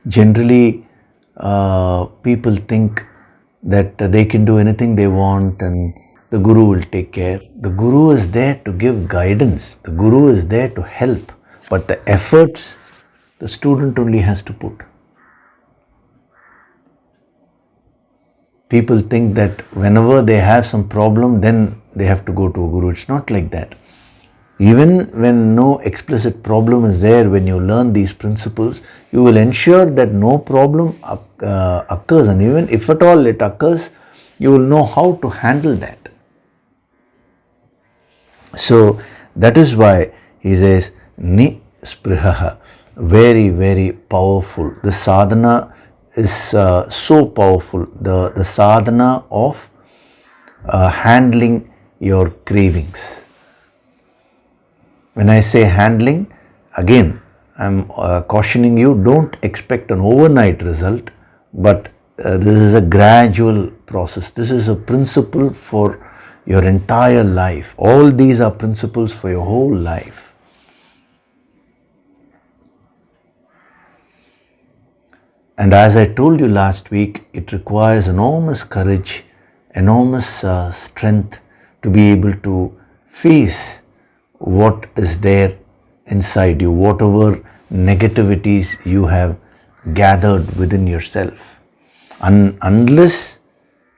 Speaker 1: Generally, people think that they can do anything they want and the Guru will take care. The Guru is there to give guidance. The Guru is there to help. But the efforts, the student only has to put. People think that whenever they have some problem, then they have to go to a Guru. It's not like that. Even when no explicit problem is there, when you learn these principles, you will ensure that no problem occurs. And even if at all it occurs, you will know how to handle that. So that is why he says, Ni spriha, very, very powerful. The sadhana is so powerful. The sadhana of handling your cravings. When I say handling, again, I'm cautioning you, don't expect an overnight result, but this is a gradual process. This is a principle for your entire life. All these are principles for your whole life. And as I told you last week, it requires enormous courage, enormous strength to be able to face what is there inside you, whatever negativities you have gathered within yourself. Unless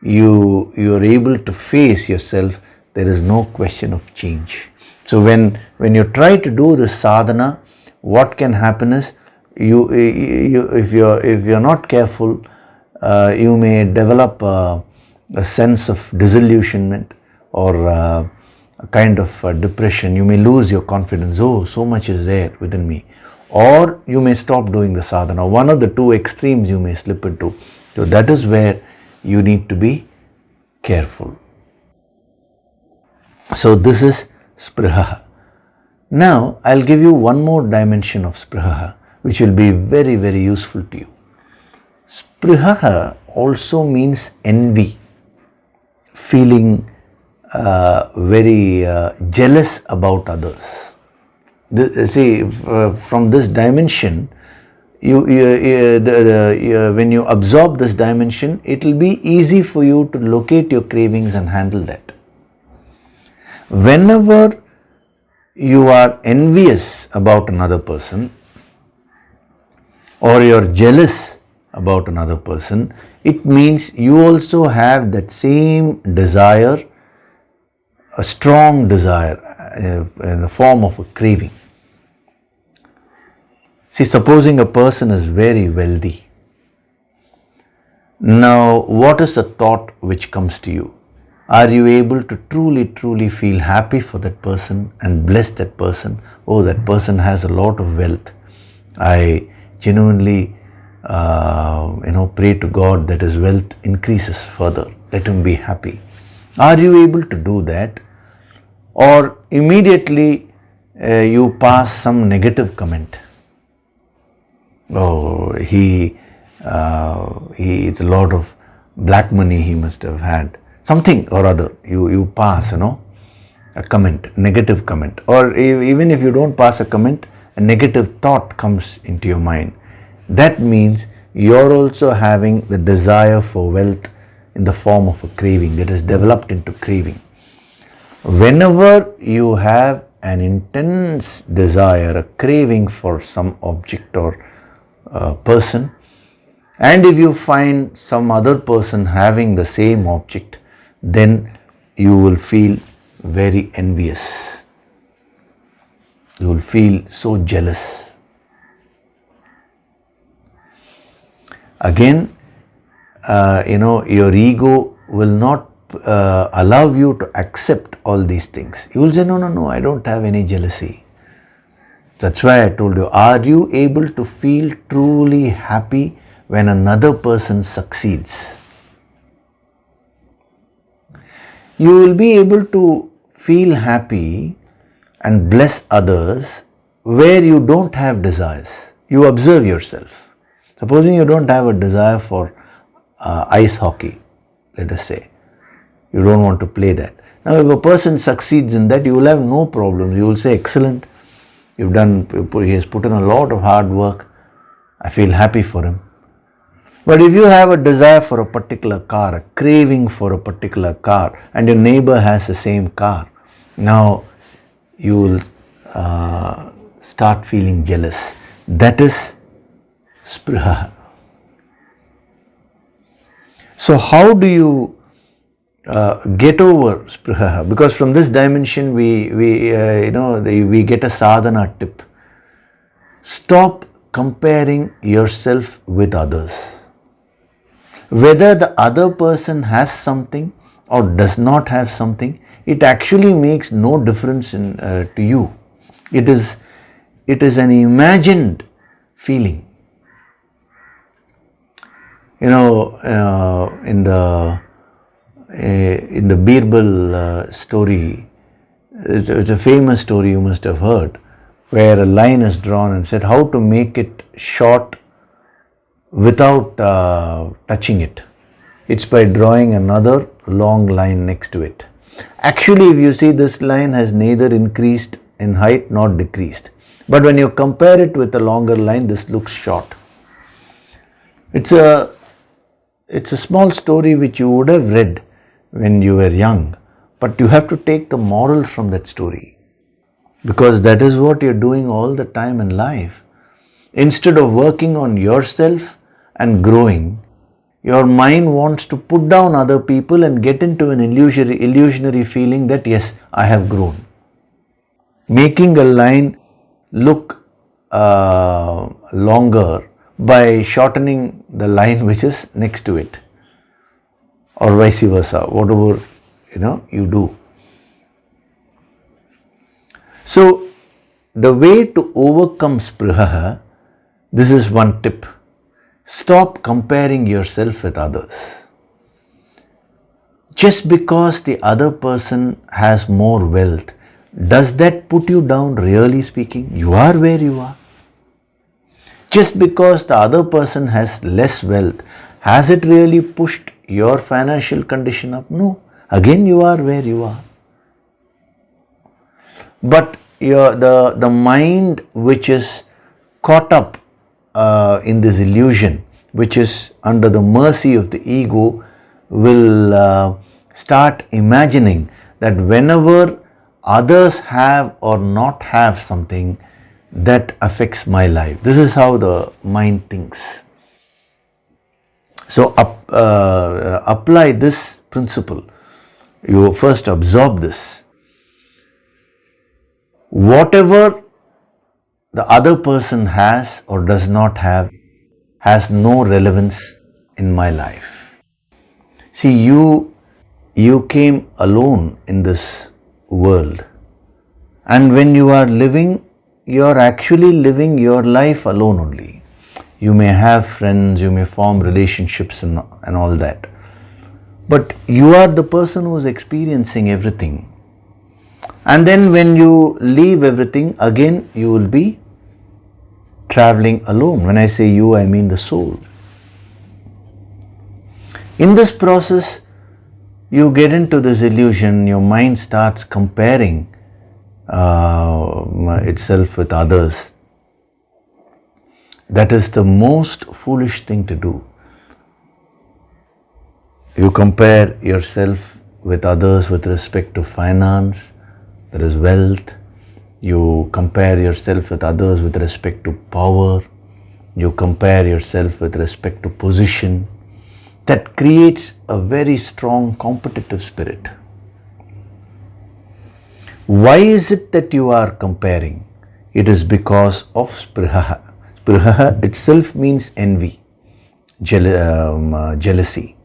Speaker 1: you are able to face yourself, there is no question of change. So when you try to do this sadhana, what can happen is, if you're not careful, you may develop a sense of disillusionment or a kind of depression. You may lose your confidence. Oh, so much is there within me. Or you may stop doing the sadhana. One of the two extremes you may slip into. So that is where you need to be careful. So this is spriha. Now I'll give you one more dimension of spriha, which will be very, very useful to you. Spriha also means envy, feeling very jealous about others. From this dimension, when you absorb this dimension, it will be easy for you to locate your cravings and handle that. Whenever you are envious about another person or you are jealous about another person, it means you also have that same desire, a strong desire in the form of a craving. See, supposing a person is very wealthy. Now, what is the thought which comes to you? Are you able to truly feel happy for that person and bless that person? Oh, that person has a lot of wealth. I genuinely pray to God that his wealth increases further. Let him be happy. Are you able to do that? Or immediately you pass some negative comment? Oh, he it's a lot of black money he must have had. Something or other, you pass, a comment, negative comment. Or even if you don't pass a comment, a negative thought comes into your mind. That means you're also having the desire for wealth in the form of a craving that is developed into craving. Whenever you have an intense desire, a craving for some object or person, and if you find some other person having the same object, then you will feel very envious. You will feel so jealous. Again, your ego will not allow you to accept all these things. You will say, no, I don't have any jealousy. That's why I told you, are you able to feel truly happy when another person succeeds? You will be able to feel happy and bless others where you don't have desires. You observe yourself. Supposing you don't have a desire for ice hockey, let us say. You don't want to play that. Now if a person succeeds in that, you will have no problems. You will say, excellent. He has put in a lot of hard work. I feel happy for him. But if you have a desire for a particular car, a craving for a particular car, and your neighbor has the same car, now you will start feeling jealous. That is spriha. So how do you get over spriha? Because from this dimension we get a sadhana tip. Stop comparing yourself with others. Whether the other person has something or does not have something, it actually makes no difference to you. It is an imagined feeling. In the Birbal story, it's a famous story you must have heard, where a line is drawn and said how to make it short without touching it. It's by drawing another long line next to it. Actually, if you see, this line has neither increased in height nor decreased. But when you compare it with a longer line, this looks short. It's a small story which you would have read when you were young, but you have to take the moral from that story, because that is what you're doing all the time in life. Instead of working on yourself and growing, your mind wants to put down other people and get into an illusionary feeling that yes, I have grown. Making a line look longer by shortening the line which is next to it, or vice versa, whatever you do. So the way to overcome spriha, this is one tip. Stop comparing yourself with others. Just because the other person has more wealth, does that put you down, really speaking? You are where you are. Just because the other person has less wealth, has it really pushed your financial condition up? No. Again you are where you are. But the mind which is caught up in this illusion, which is under the mercy of the ego, will start imagining that whenever others have or not have something, that affects my life. This is how the mind thinks. So apply this principle. You first absorb this. Whatever the other person has or does not have has no relevance in my life. See, you came alone in this world, and when you are living, you are actually living your life alone only. You may have friends, you may form relationships and all that, but you are the person who is experiencing everything. And then when you leave everything, again you will be traveling alone. When I say you, I mean the soul. In this process, you get into this illusion, your mind starts comparing itself with others. That is the most foolish thing to do. You compare yourself with others with respect to finance, there is wealth. You compare yourself with others with respect to power. You compare yourself with respect to position. That creates a very strong competitive spirit. Why is it that you are comparing? It is because of spriha. Spriha itself means envy, jealousy.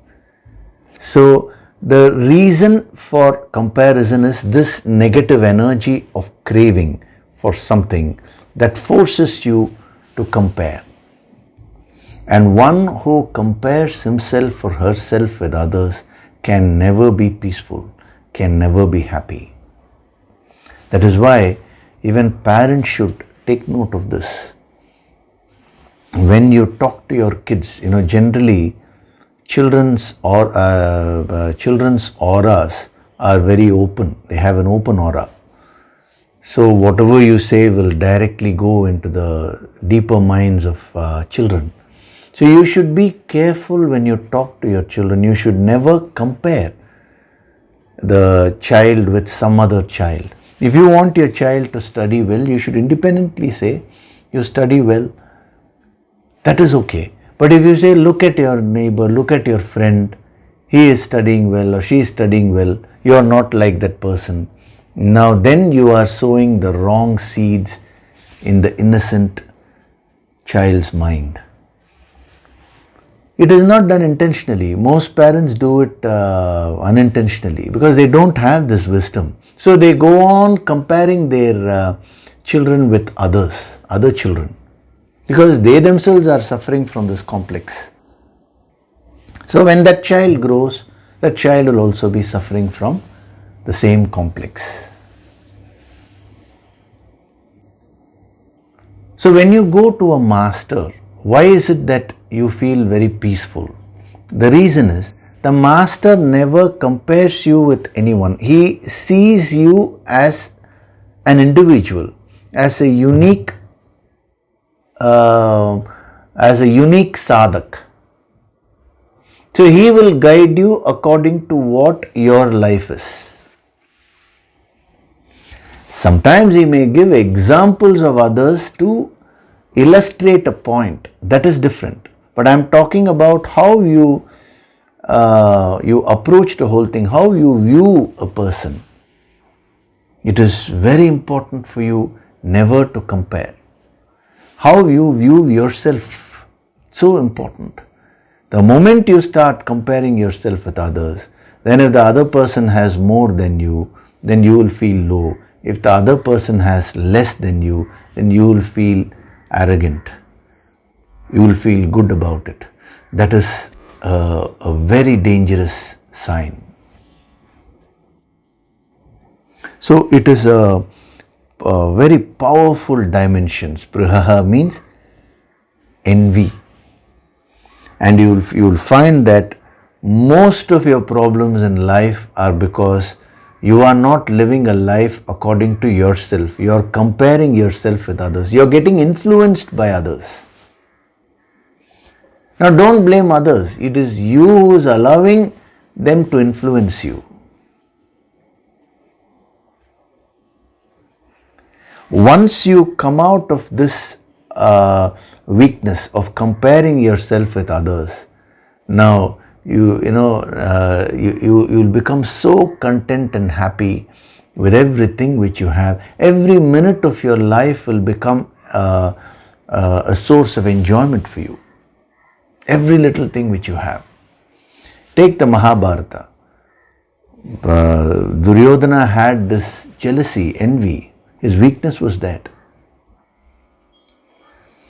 Speaker 1: So the reason for comparison is this negative energy of craving for something that forces you to compare. And one who compares himself or herself with others can never be peaceful, can never be happy. That is why even parents should take note of this. When you talk to your kids, generally children's auras are very open. They have an open aura. So whatever you say will directly go into the deeper minds of children. So you should be careful when you talk to your children. You should never compare the child with some other child. If you want your child to study well, you should independently say, you study well. That is okay. But if you say, look at your neighbor, look at your friend, he is studying well or she is studying well, you are not like that person. Now then you are sowing the wrong seeds in the innocent child's mind. It is not done intentionally. Most parents do it unintentionally because they don't have this wisdom. So they go on comparing their children with other children, because they themselves are suffering from this complex. So when that child grows, that child will also be suffering from the same complex. So when you go to a master, why is it that you feel very peaceful? The reason is, the master never compares you with anyone. He sees you as an individual, as a unique sadhak. So he will guide you according to what your life is. Sometimes he may give examples of others to illustrate a point. That is different. But I am talking about how you approach the whole thing, how you view a person. It is very important for you never to compare. How you view yourself, so important. The moment you start comparing yourself with others, then if the other person has more than you, then you will feel low. If the other person has less than you, then you will feel arrogant. You will feel good about it. That is a very dangerous sign. So it is a very powerful dimension. Spriha means envy. And you will find that most of your problems in life are because you are not living a life according to yourself. You are comparing yourself with others. You are getting influenced by others. Now don't blame others. It is you who is allowing them to influence you. Once you come out of this weakness of comparing yourself with others, now you'll become so content and happy with everything which you have. Every minute of your life will become a source of enjoyment for you. Every little thing which you have. Take the Mahabharata. Duryodhana had this jealousy, envy. His weakness was that.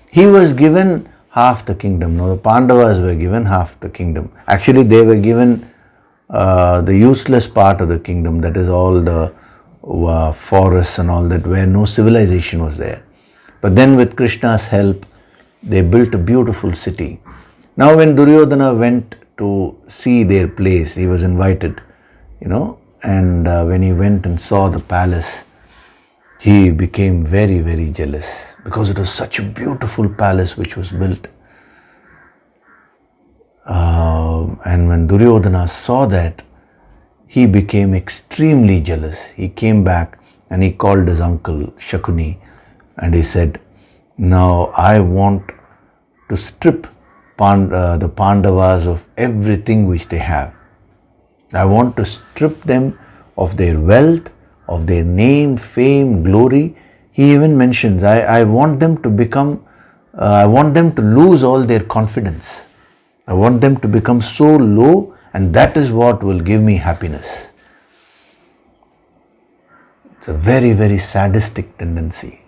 Speaker 1: He was given half the kingdom. No, the Pandavas were given half the kingdom. Actually, they were given the useless part of the kingdom, that is all the forests and all that, where no civilization was there. But then with Krishna's help, they built a beautiful city. Now when Duryodhana went to see their place, he was invited, and when he went and saw the palace, he became very, very jealous because it was such a beautiful palace which was built. And when Duryodhana saw that, he became extremely jealous. He came back and he called his uncle Shakuni and he said, "Now I want to strip the Pandavas of everything which they have. I want to strip them of their wealth, of their name, fame, glory." He even mentions, I want them to lose all their confidence. I want them to become so low, and that is what will give me happiness. It's a very, very sadistic tendency.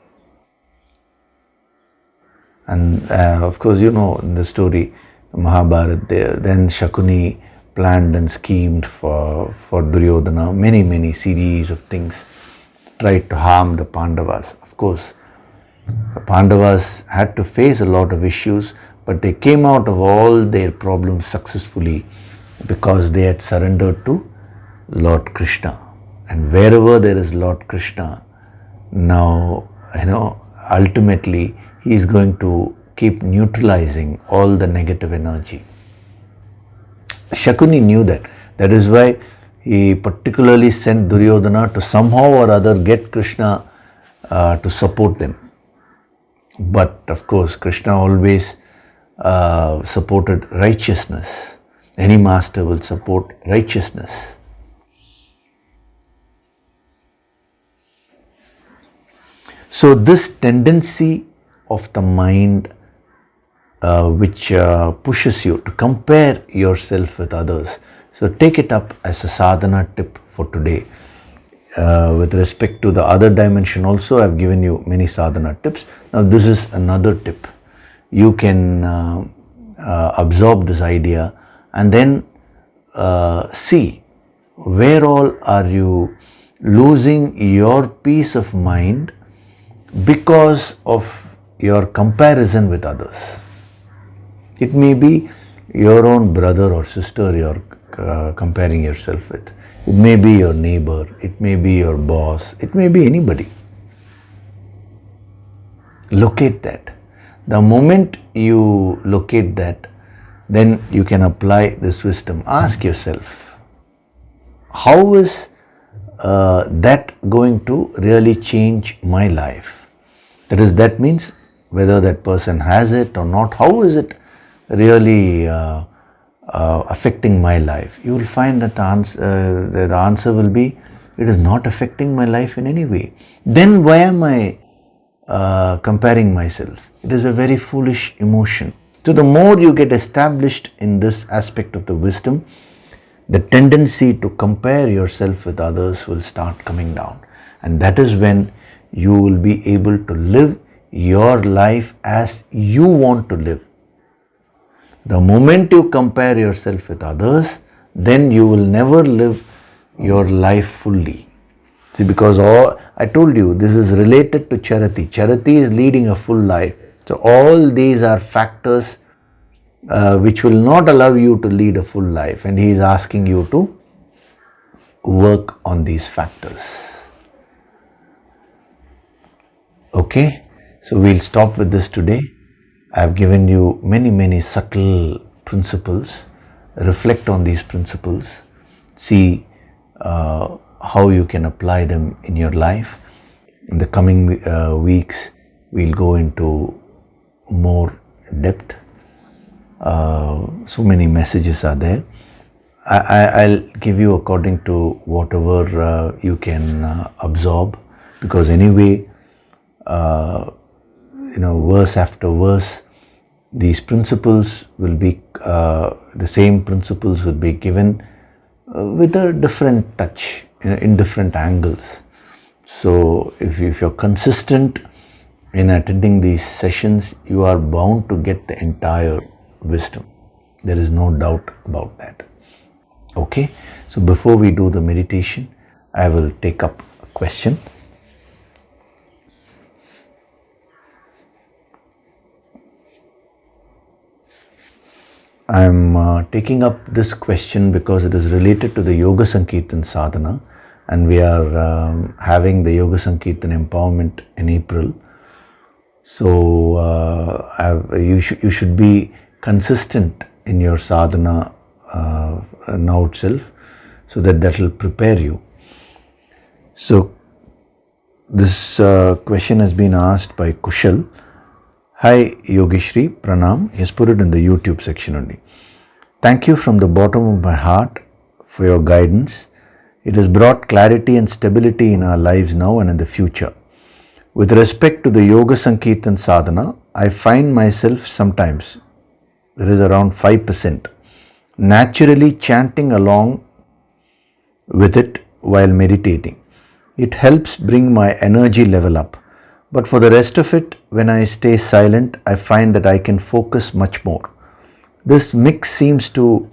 Speaker 1: And of course, in the story, Mahabharata, then Shakuni planned and schemed for Duryodhana, many series of things, tried to harm the Pandavas. Of course, the Pandavas had to face a lot of issues, but they came out of all their problems successfully because they had surrendered to Lord Krishna. And wherever there is Lord Krishna, now, ultimately, he is going to keep neutralizing all the negative energy. Shakuni knew that. That is why he particularly sent Duryodhana to somehow or other get Krishna to support them. But of course, Krishna always supported righteousness. Any master will support righteousness. So this tendency of the mind which pushes you to compare yourself with others. So take it up as a sadhana tip for today. With respect to the other dimension also, I have given you many sadhana tips. Now this is another tip. You can absorb this idea and then see where all are you losing your peace of mind because of your comparison with others. It may be your own brother or sister you're comparing yourself with. It may be your neighbor, it may be your boss, it may be anybody. Locate that. The moment you locate that, then you can apply this wisdom. Ask yourself, how is that going to really change my life? That means whether that person has it or not, how is it really affecting my life? You will find that the answer will be, it is not affecting my life in any way. Then why am I comparing myself? It is a very foolish emotion. So the more you get established in this aspect of the wisdom, the tendency to compare yourself with others will start coming down. And that is when you will be able to live your life as you want to live. The moment you compare yourself with others, then you will never live your life fully. See, because I told you, this is related to charity. Charity is leading a full life. So all these are factors which will not allow you to lead a full life, and he is asking you to work on these factors. Okay, so we'll stop with this today. I've given you many subtle principles. Reflect on these principles. See how you can apply them in your life. In the coming weeks, we'll go into more depth. So many messages are there. I'll give you according to whatever you can absorb, because anyway, verse after verse, these principles will be, the same principles will be given with a different touch, in different angles. So if you're consistent in attending these sessions, you are bound to get the entire wisdom. There is no doubt about that. Okay, so before we do the meditation, I will take up a question. I am taking up this question because it is related to the Yoga Sankirtan Sadhana, and we are having the Yoga Sankirtan empowerment in April. So you should be consistent in your sadhana now itself, so that will prepare you. So this question has been asked by Kushal. Hi Yogishri, Pranam. He has put it in the YouTube section only. Thank you from the bottom of my heart for your guidance. It has brought clarity and stability in our lives now and in the future. With respect to the Yoga Sankirtan Sadhana, I find myself sometimes, there is around 5%, naturally chanting along with it while meditating. It helps bring my energy level up. But for the rest of it, when I stay silent, I find that I can focus much more. This mix seems to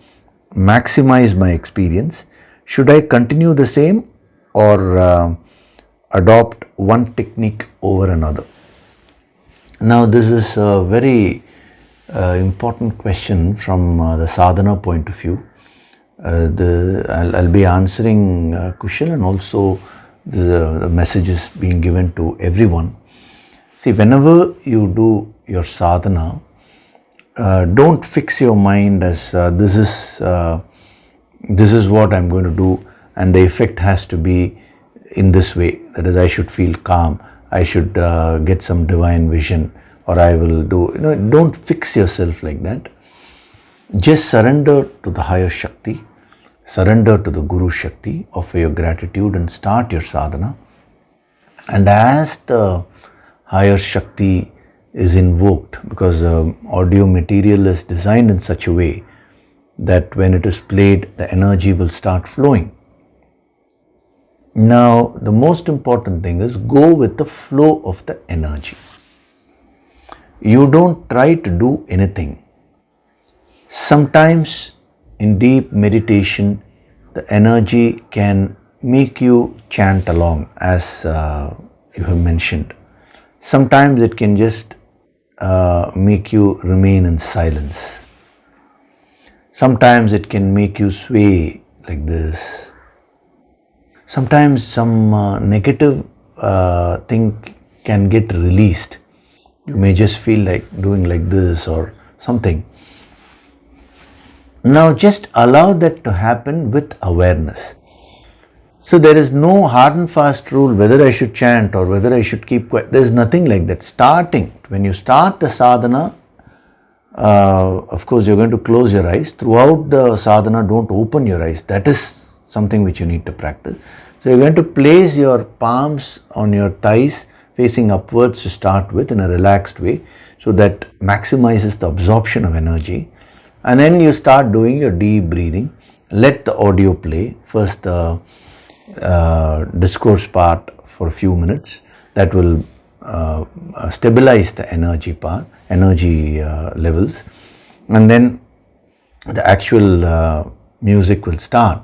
Speaker 1: maximize my experience. Should I continue the same or adopt one technique over another? Now this is a very important question from the sadhana point of view. I'll be answering Kushal, and also the messages being given to everyone. See, whenever you do your sadhana, don't fix your mind as this is what I'm going to do, and the effect has to be in this way. That is, I should feel calm, I should get some divine vision, or I will do. Don't fix yourself like that. Just surrender to the higher Shakti, surrender to the Guru Shakti, offer your gratitude and start your sadhana. And as the higher Shakti is invoked, because the audio material is designed in such a way that when it is played, the energy will start flowing. Now, the most important thing is go with the flow of the energy. You don't try to do anything. Sometimes in deep meditation, the energy can make you chant along, as you have mentioned. Sometimes it can just make you remain in silence. Sometimes it can make you sway like this. Sometimes some negative thing can get released. You may just feel like doing like this or something. Now just allow that to happen with awareness. So there is no hard and fast rule whether I should chant or whether I should keep quiet. There is nothing like that. When you start the sadhana, of course you're going to close your eyes. Throughout the sadhana, don't open your eyes. That is something which you need to practice. So you're going to place your palms on your thighs facing upwards to start with in a relaxed way, so that maximizes the absorption of energy. And then you start doing your deep breathing. Let the audio play. First the discourse part for a few minutes. That will stabilize the energy levels, and then the actual music will start.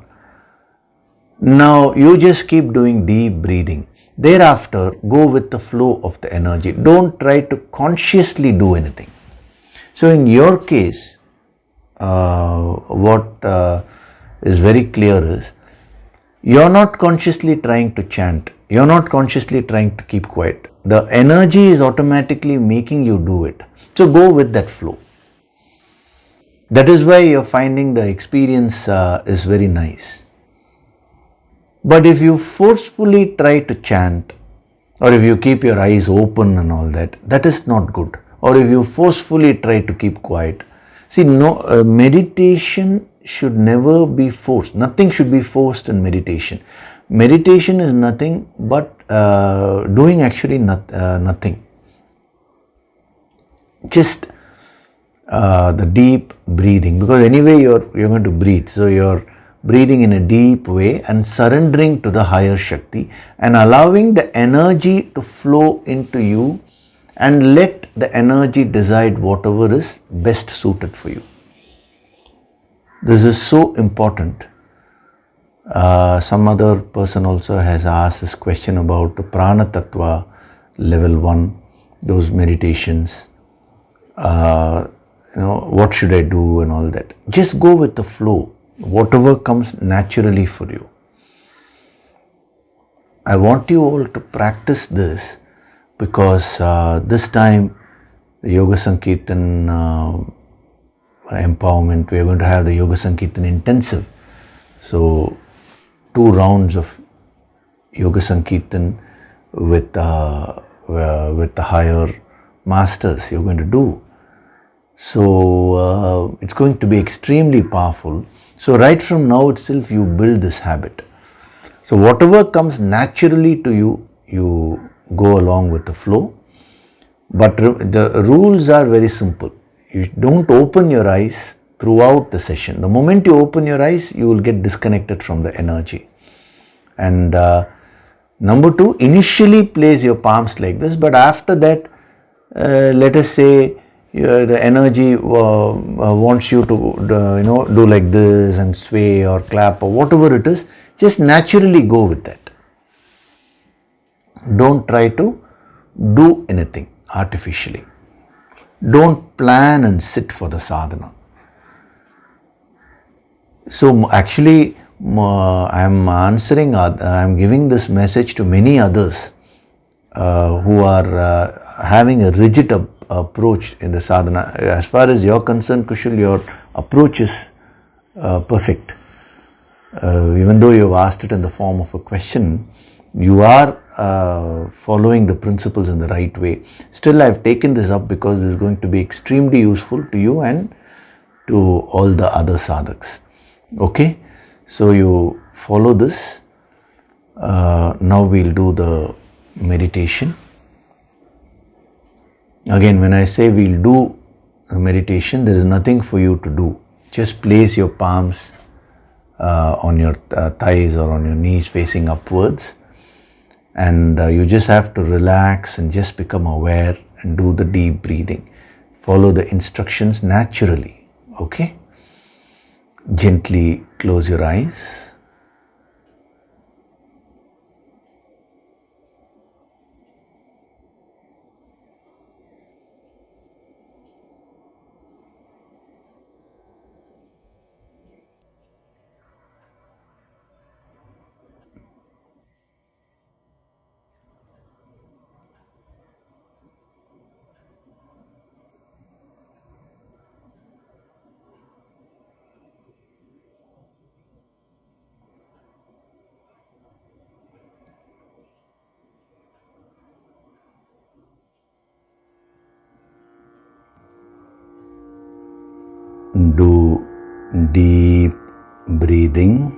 Speaker 1: Now you just keep doing deep breathing. Thereafter, go with the flow of the energy. Don't try to consciously do anything. So in your case, what is very clear is, you're not consciously trying to chant, you're not consciously trying to keep quiet. The energy is automatically making you do it. So go with that flow. That is why you're finding the experience is very nice. But if you forcefully try to chant, or if you keep your eyes open and all that, that is not good. Or if you forcefully try to keep quiet. See, no, meditation should never be forced. Nothing should be forced in meditation. Meditation is nothing but doing actually nothing. Just the deep breathing, because anyway you're going to breathe. So you're breathing in a deep way and surrendering to the higher Shakti and allowing the energy to flow into you, and let the energy decide whatever is best suited for you. This is so important. Some other person also has asked this question about the Prana Tattva level 1, those meditations. What should I do and all that. Just go with the flow, whatever comes naturally for you. I want you all to practice this, because this time the Yoga Sankirtan empowerment, we are going to have the Yoga Sankirtan intensive. So 2 rounds of Yoga Sankirtan with the higher masters you're going to do. So it's going to be extremely powerful. So right from now itself you build this habit. So whatever comes naturally to you, you go along with the flow. But the rules are very simple. You don't open your eyes throughout the session. The moment you open your eyes, you will get disconnected from the energy. And number 2, initially place your palms like this, but after that, let us say the energy wants you to do like this and sway or clap or whatever it is, just naturally go with that. Don't try to do anything artificially. Don't plan and sit for the sadhana. So actually I am giving this message to many others who are having a rigid approach in the sadhana. As far as you're concerned, Kushal, your approach is perfect. Even though you've asked it in the form of a question, you are following the principles in the right way. Still, I've taken this up because this is going to be extremely useful to you and to all the other sadhaks. Okay, so you follow this. Now we'll do the meditation. Again, when I say we'll do a meditation, there is nothing for you to do. Just place your palms on your thighs or on your knees facing upwards, and you just have to relax and just become aware and do the deep breathing. Follow the instructions naturally. Okay? Gently close your eyes. Do deep breathing.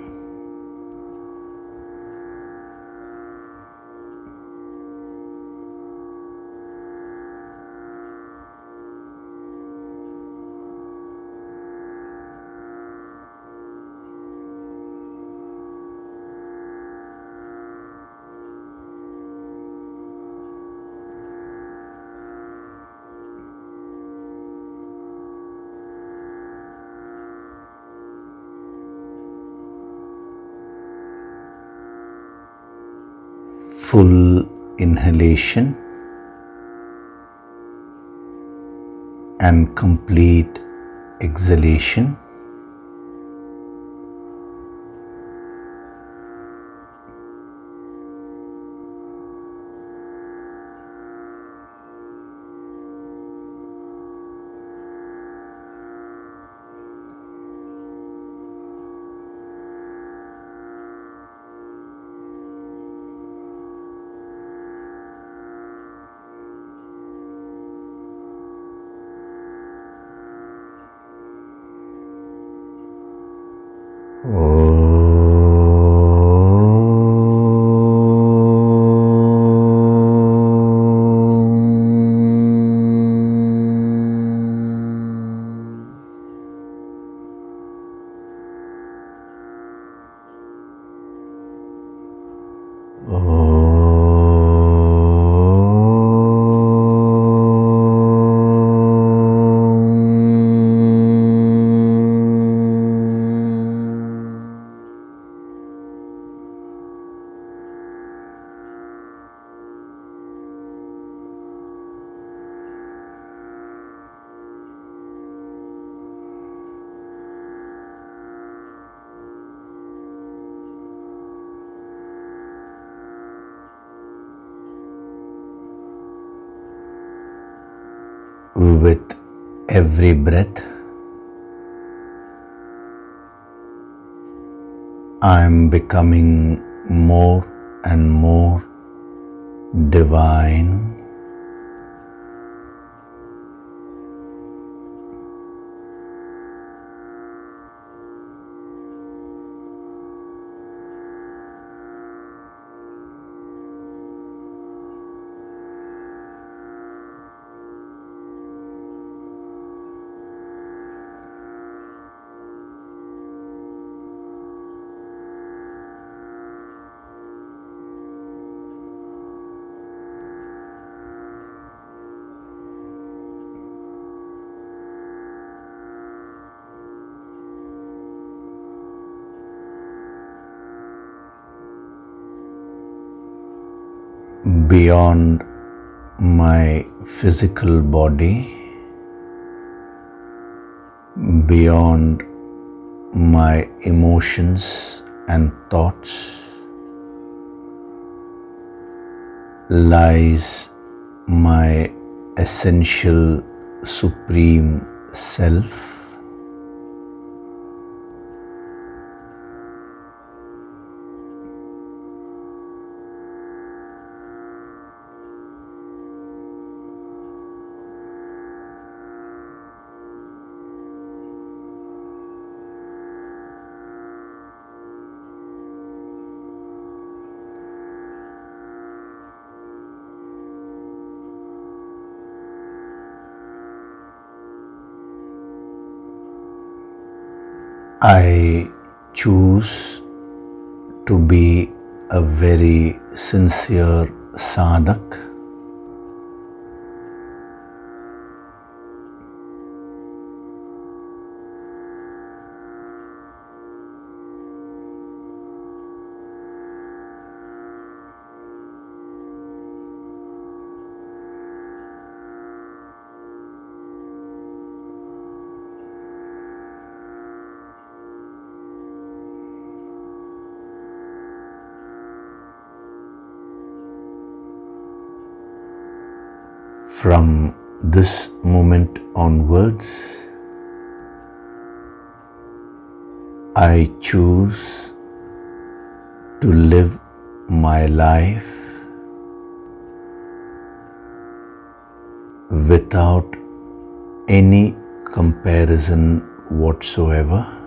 Speaker 1: Full inhalation and complete exhalation. With every breath, I am becoming more and more divine. Beyond my physical body, beyond my emotions and thoughts, lies my essential supreme self. I choose to be a very sincere sadhak. From this moment onwards, I choose to live my life without any comparison whatsoever.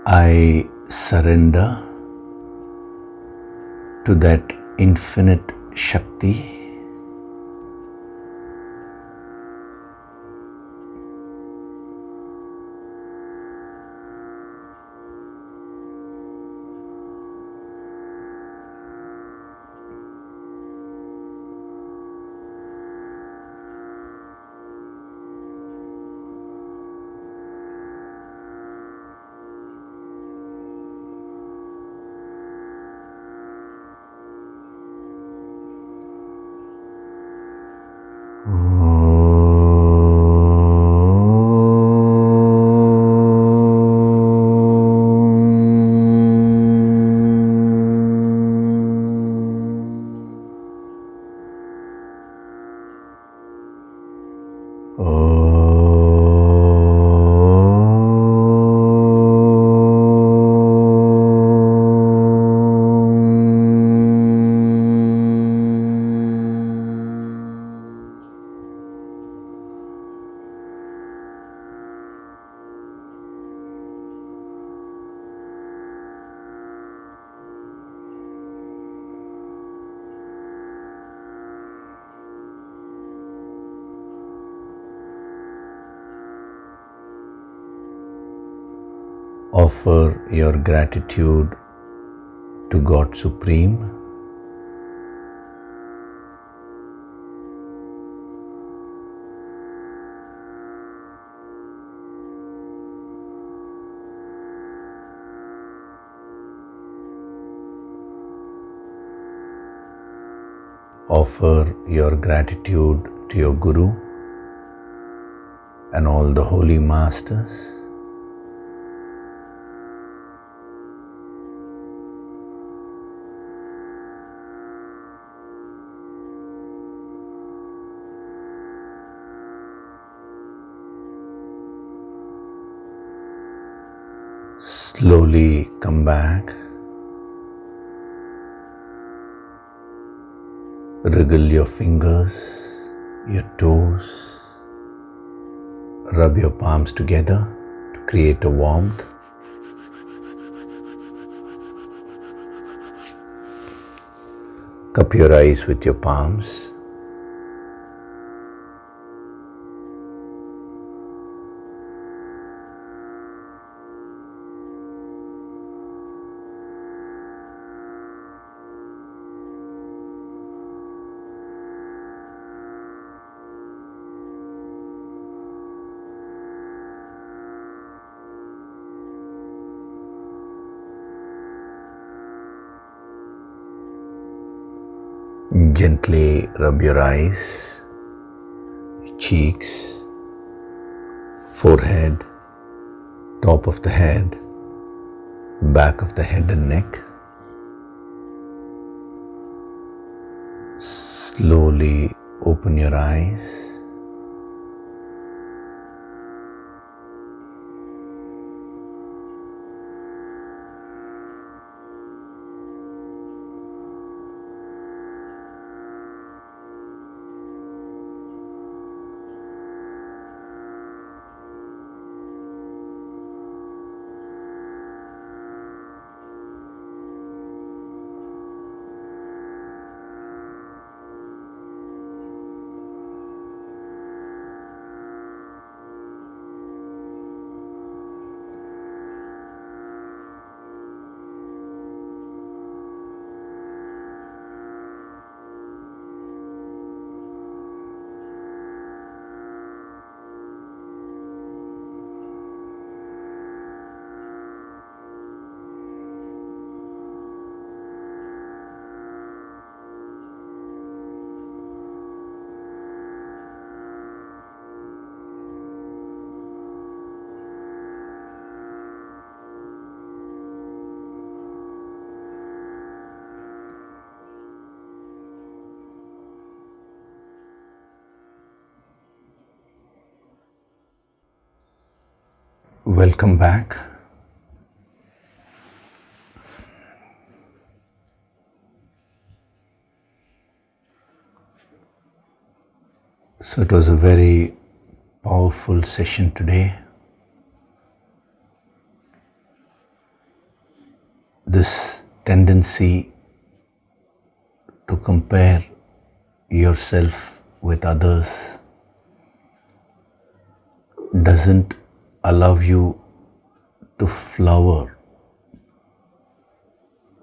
Speaker 1: I surrender to that infinite Shakti Offer your gratitude to God Supreme. Offer your gratitude to your Guru and all the holy masters. Slowly come back. Wriggle your fingers, your toes. Rub your palms together to create a warmth. Cup your eyes with your palms. Gently rub your eyes, cheeks, forehead, top of the head, back of the head and neck. Slowly open your eyes. Welcome back. So it was a very powerful session today. This tendency to compare yourself with others doesn't allow you to flower.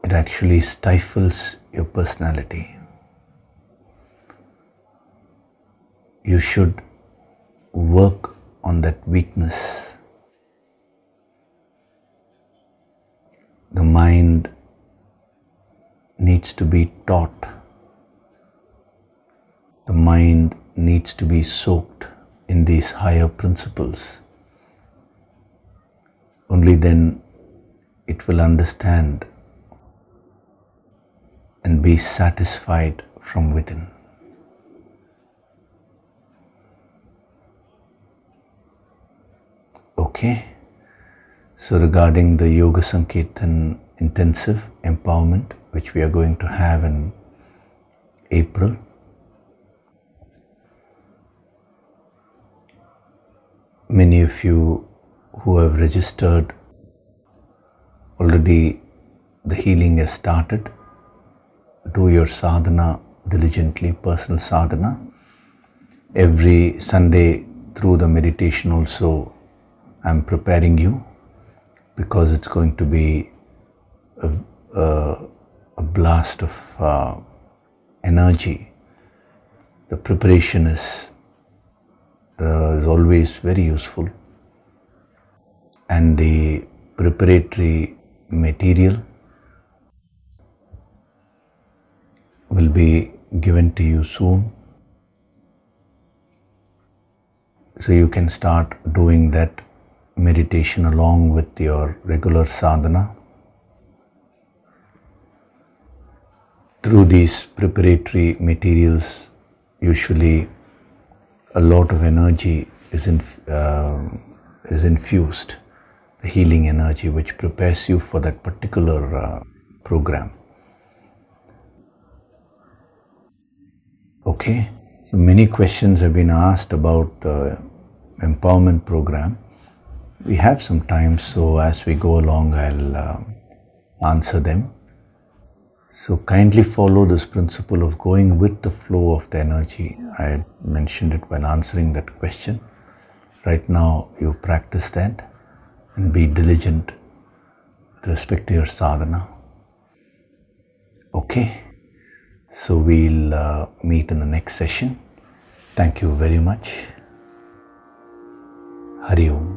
Speaker 1: It actually stifles your personality. You should work on that weakness. The mind needs to be taught. The mind needs to be soaked in these higher principles. Only then it will understand and be satisfied from within. Okay, so regarding the Yoga Sankirtan intensive empowerment, which we are going to have in April, many of you who have registered already, the healing has started. Do your sadhana diligently, personal sadhana. Every Sunday through the meditation also, I am preparing you. because it's going to be a blast of energy. The preparation is always very useful, and the preparatory material will be given to you soon, so you can start doing that meditation along with your regular sadhana. Through these preparatory materials, usually a lot of energy is infused, the healing energy which prepares you for that particular program. Okay, so many questions have been asked about the empowerment program. We have some time, so as we go along, I'll answer them. So kindly follow this principle of going with the flow of the energy. I mentioned it while answering that question. Right now, you practice that and be diligent with respect to your sadhana. Okay, so we'll meet in the next session. Thank you very much. Hari Om.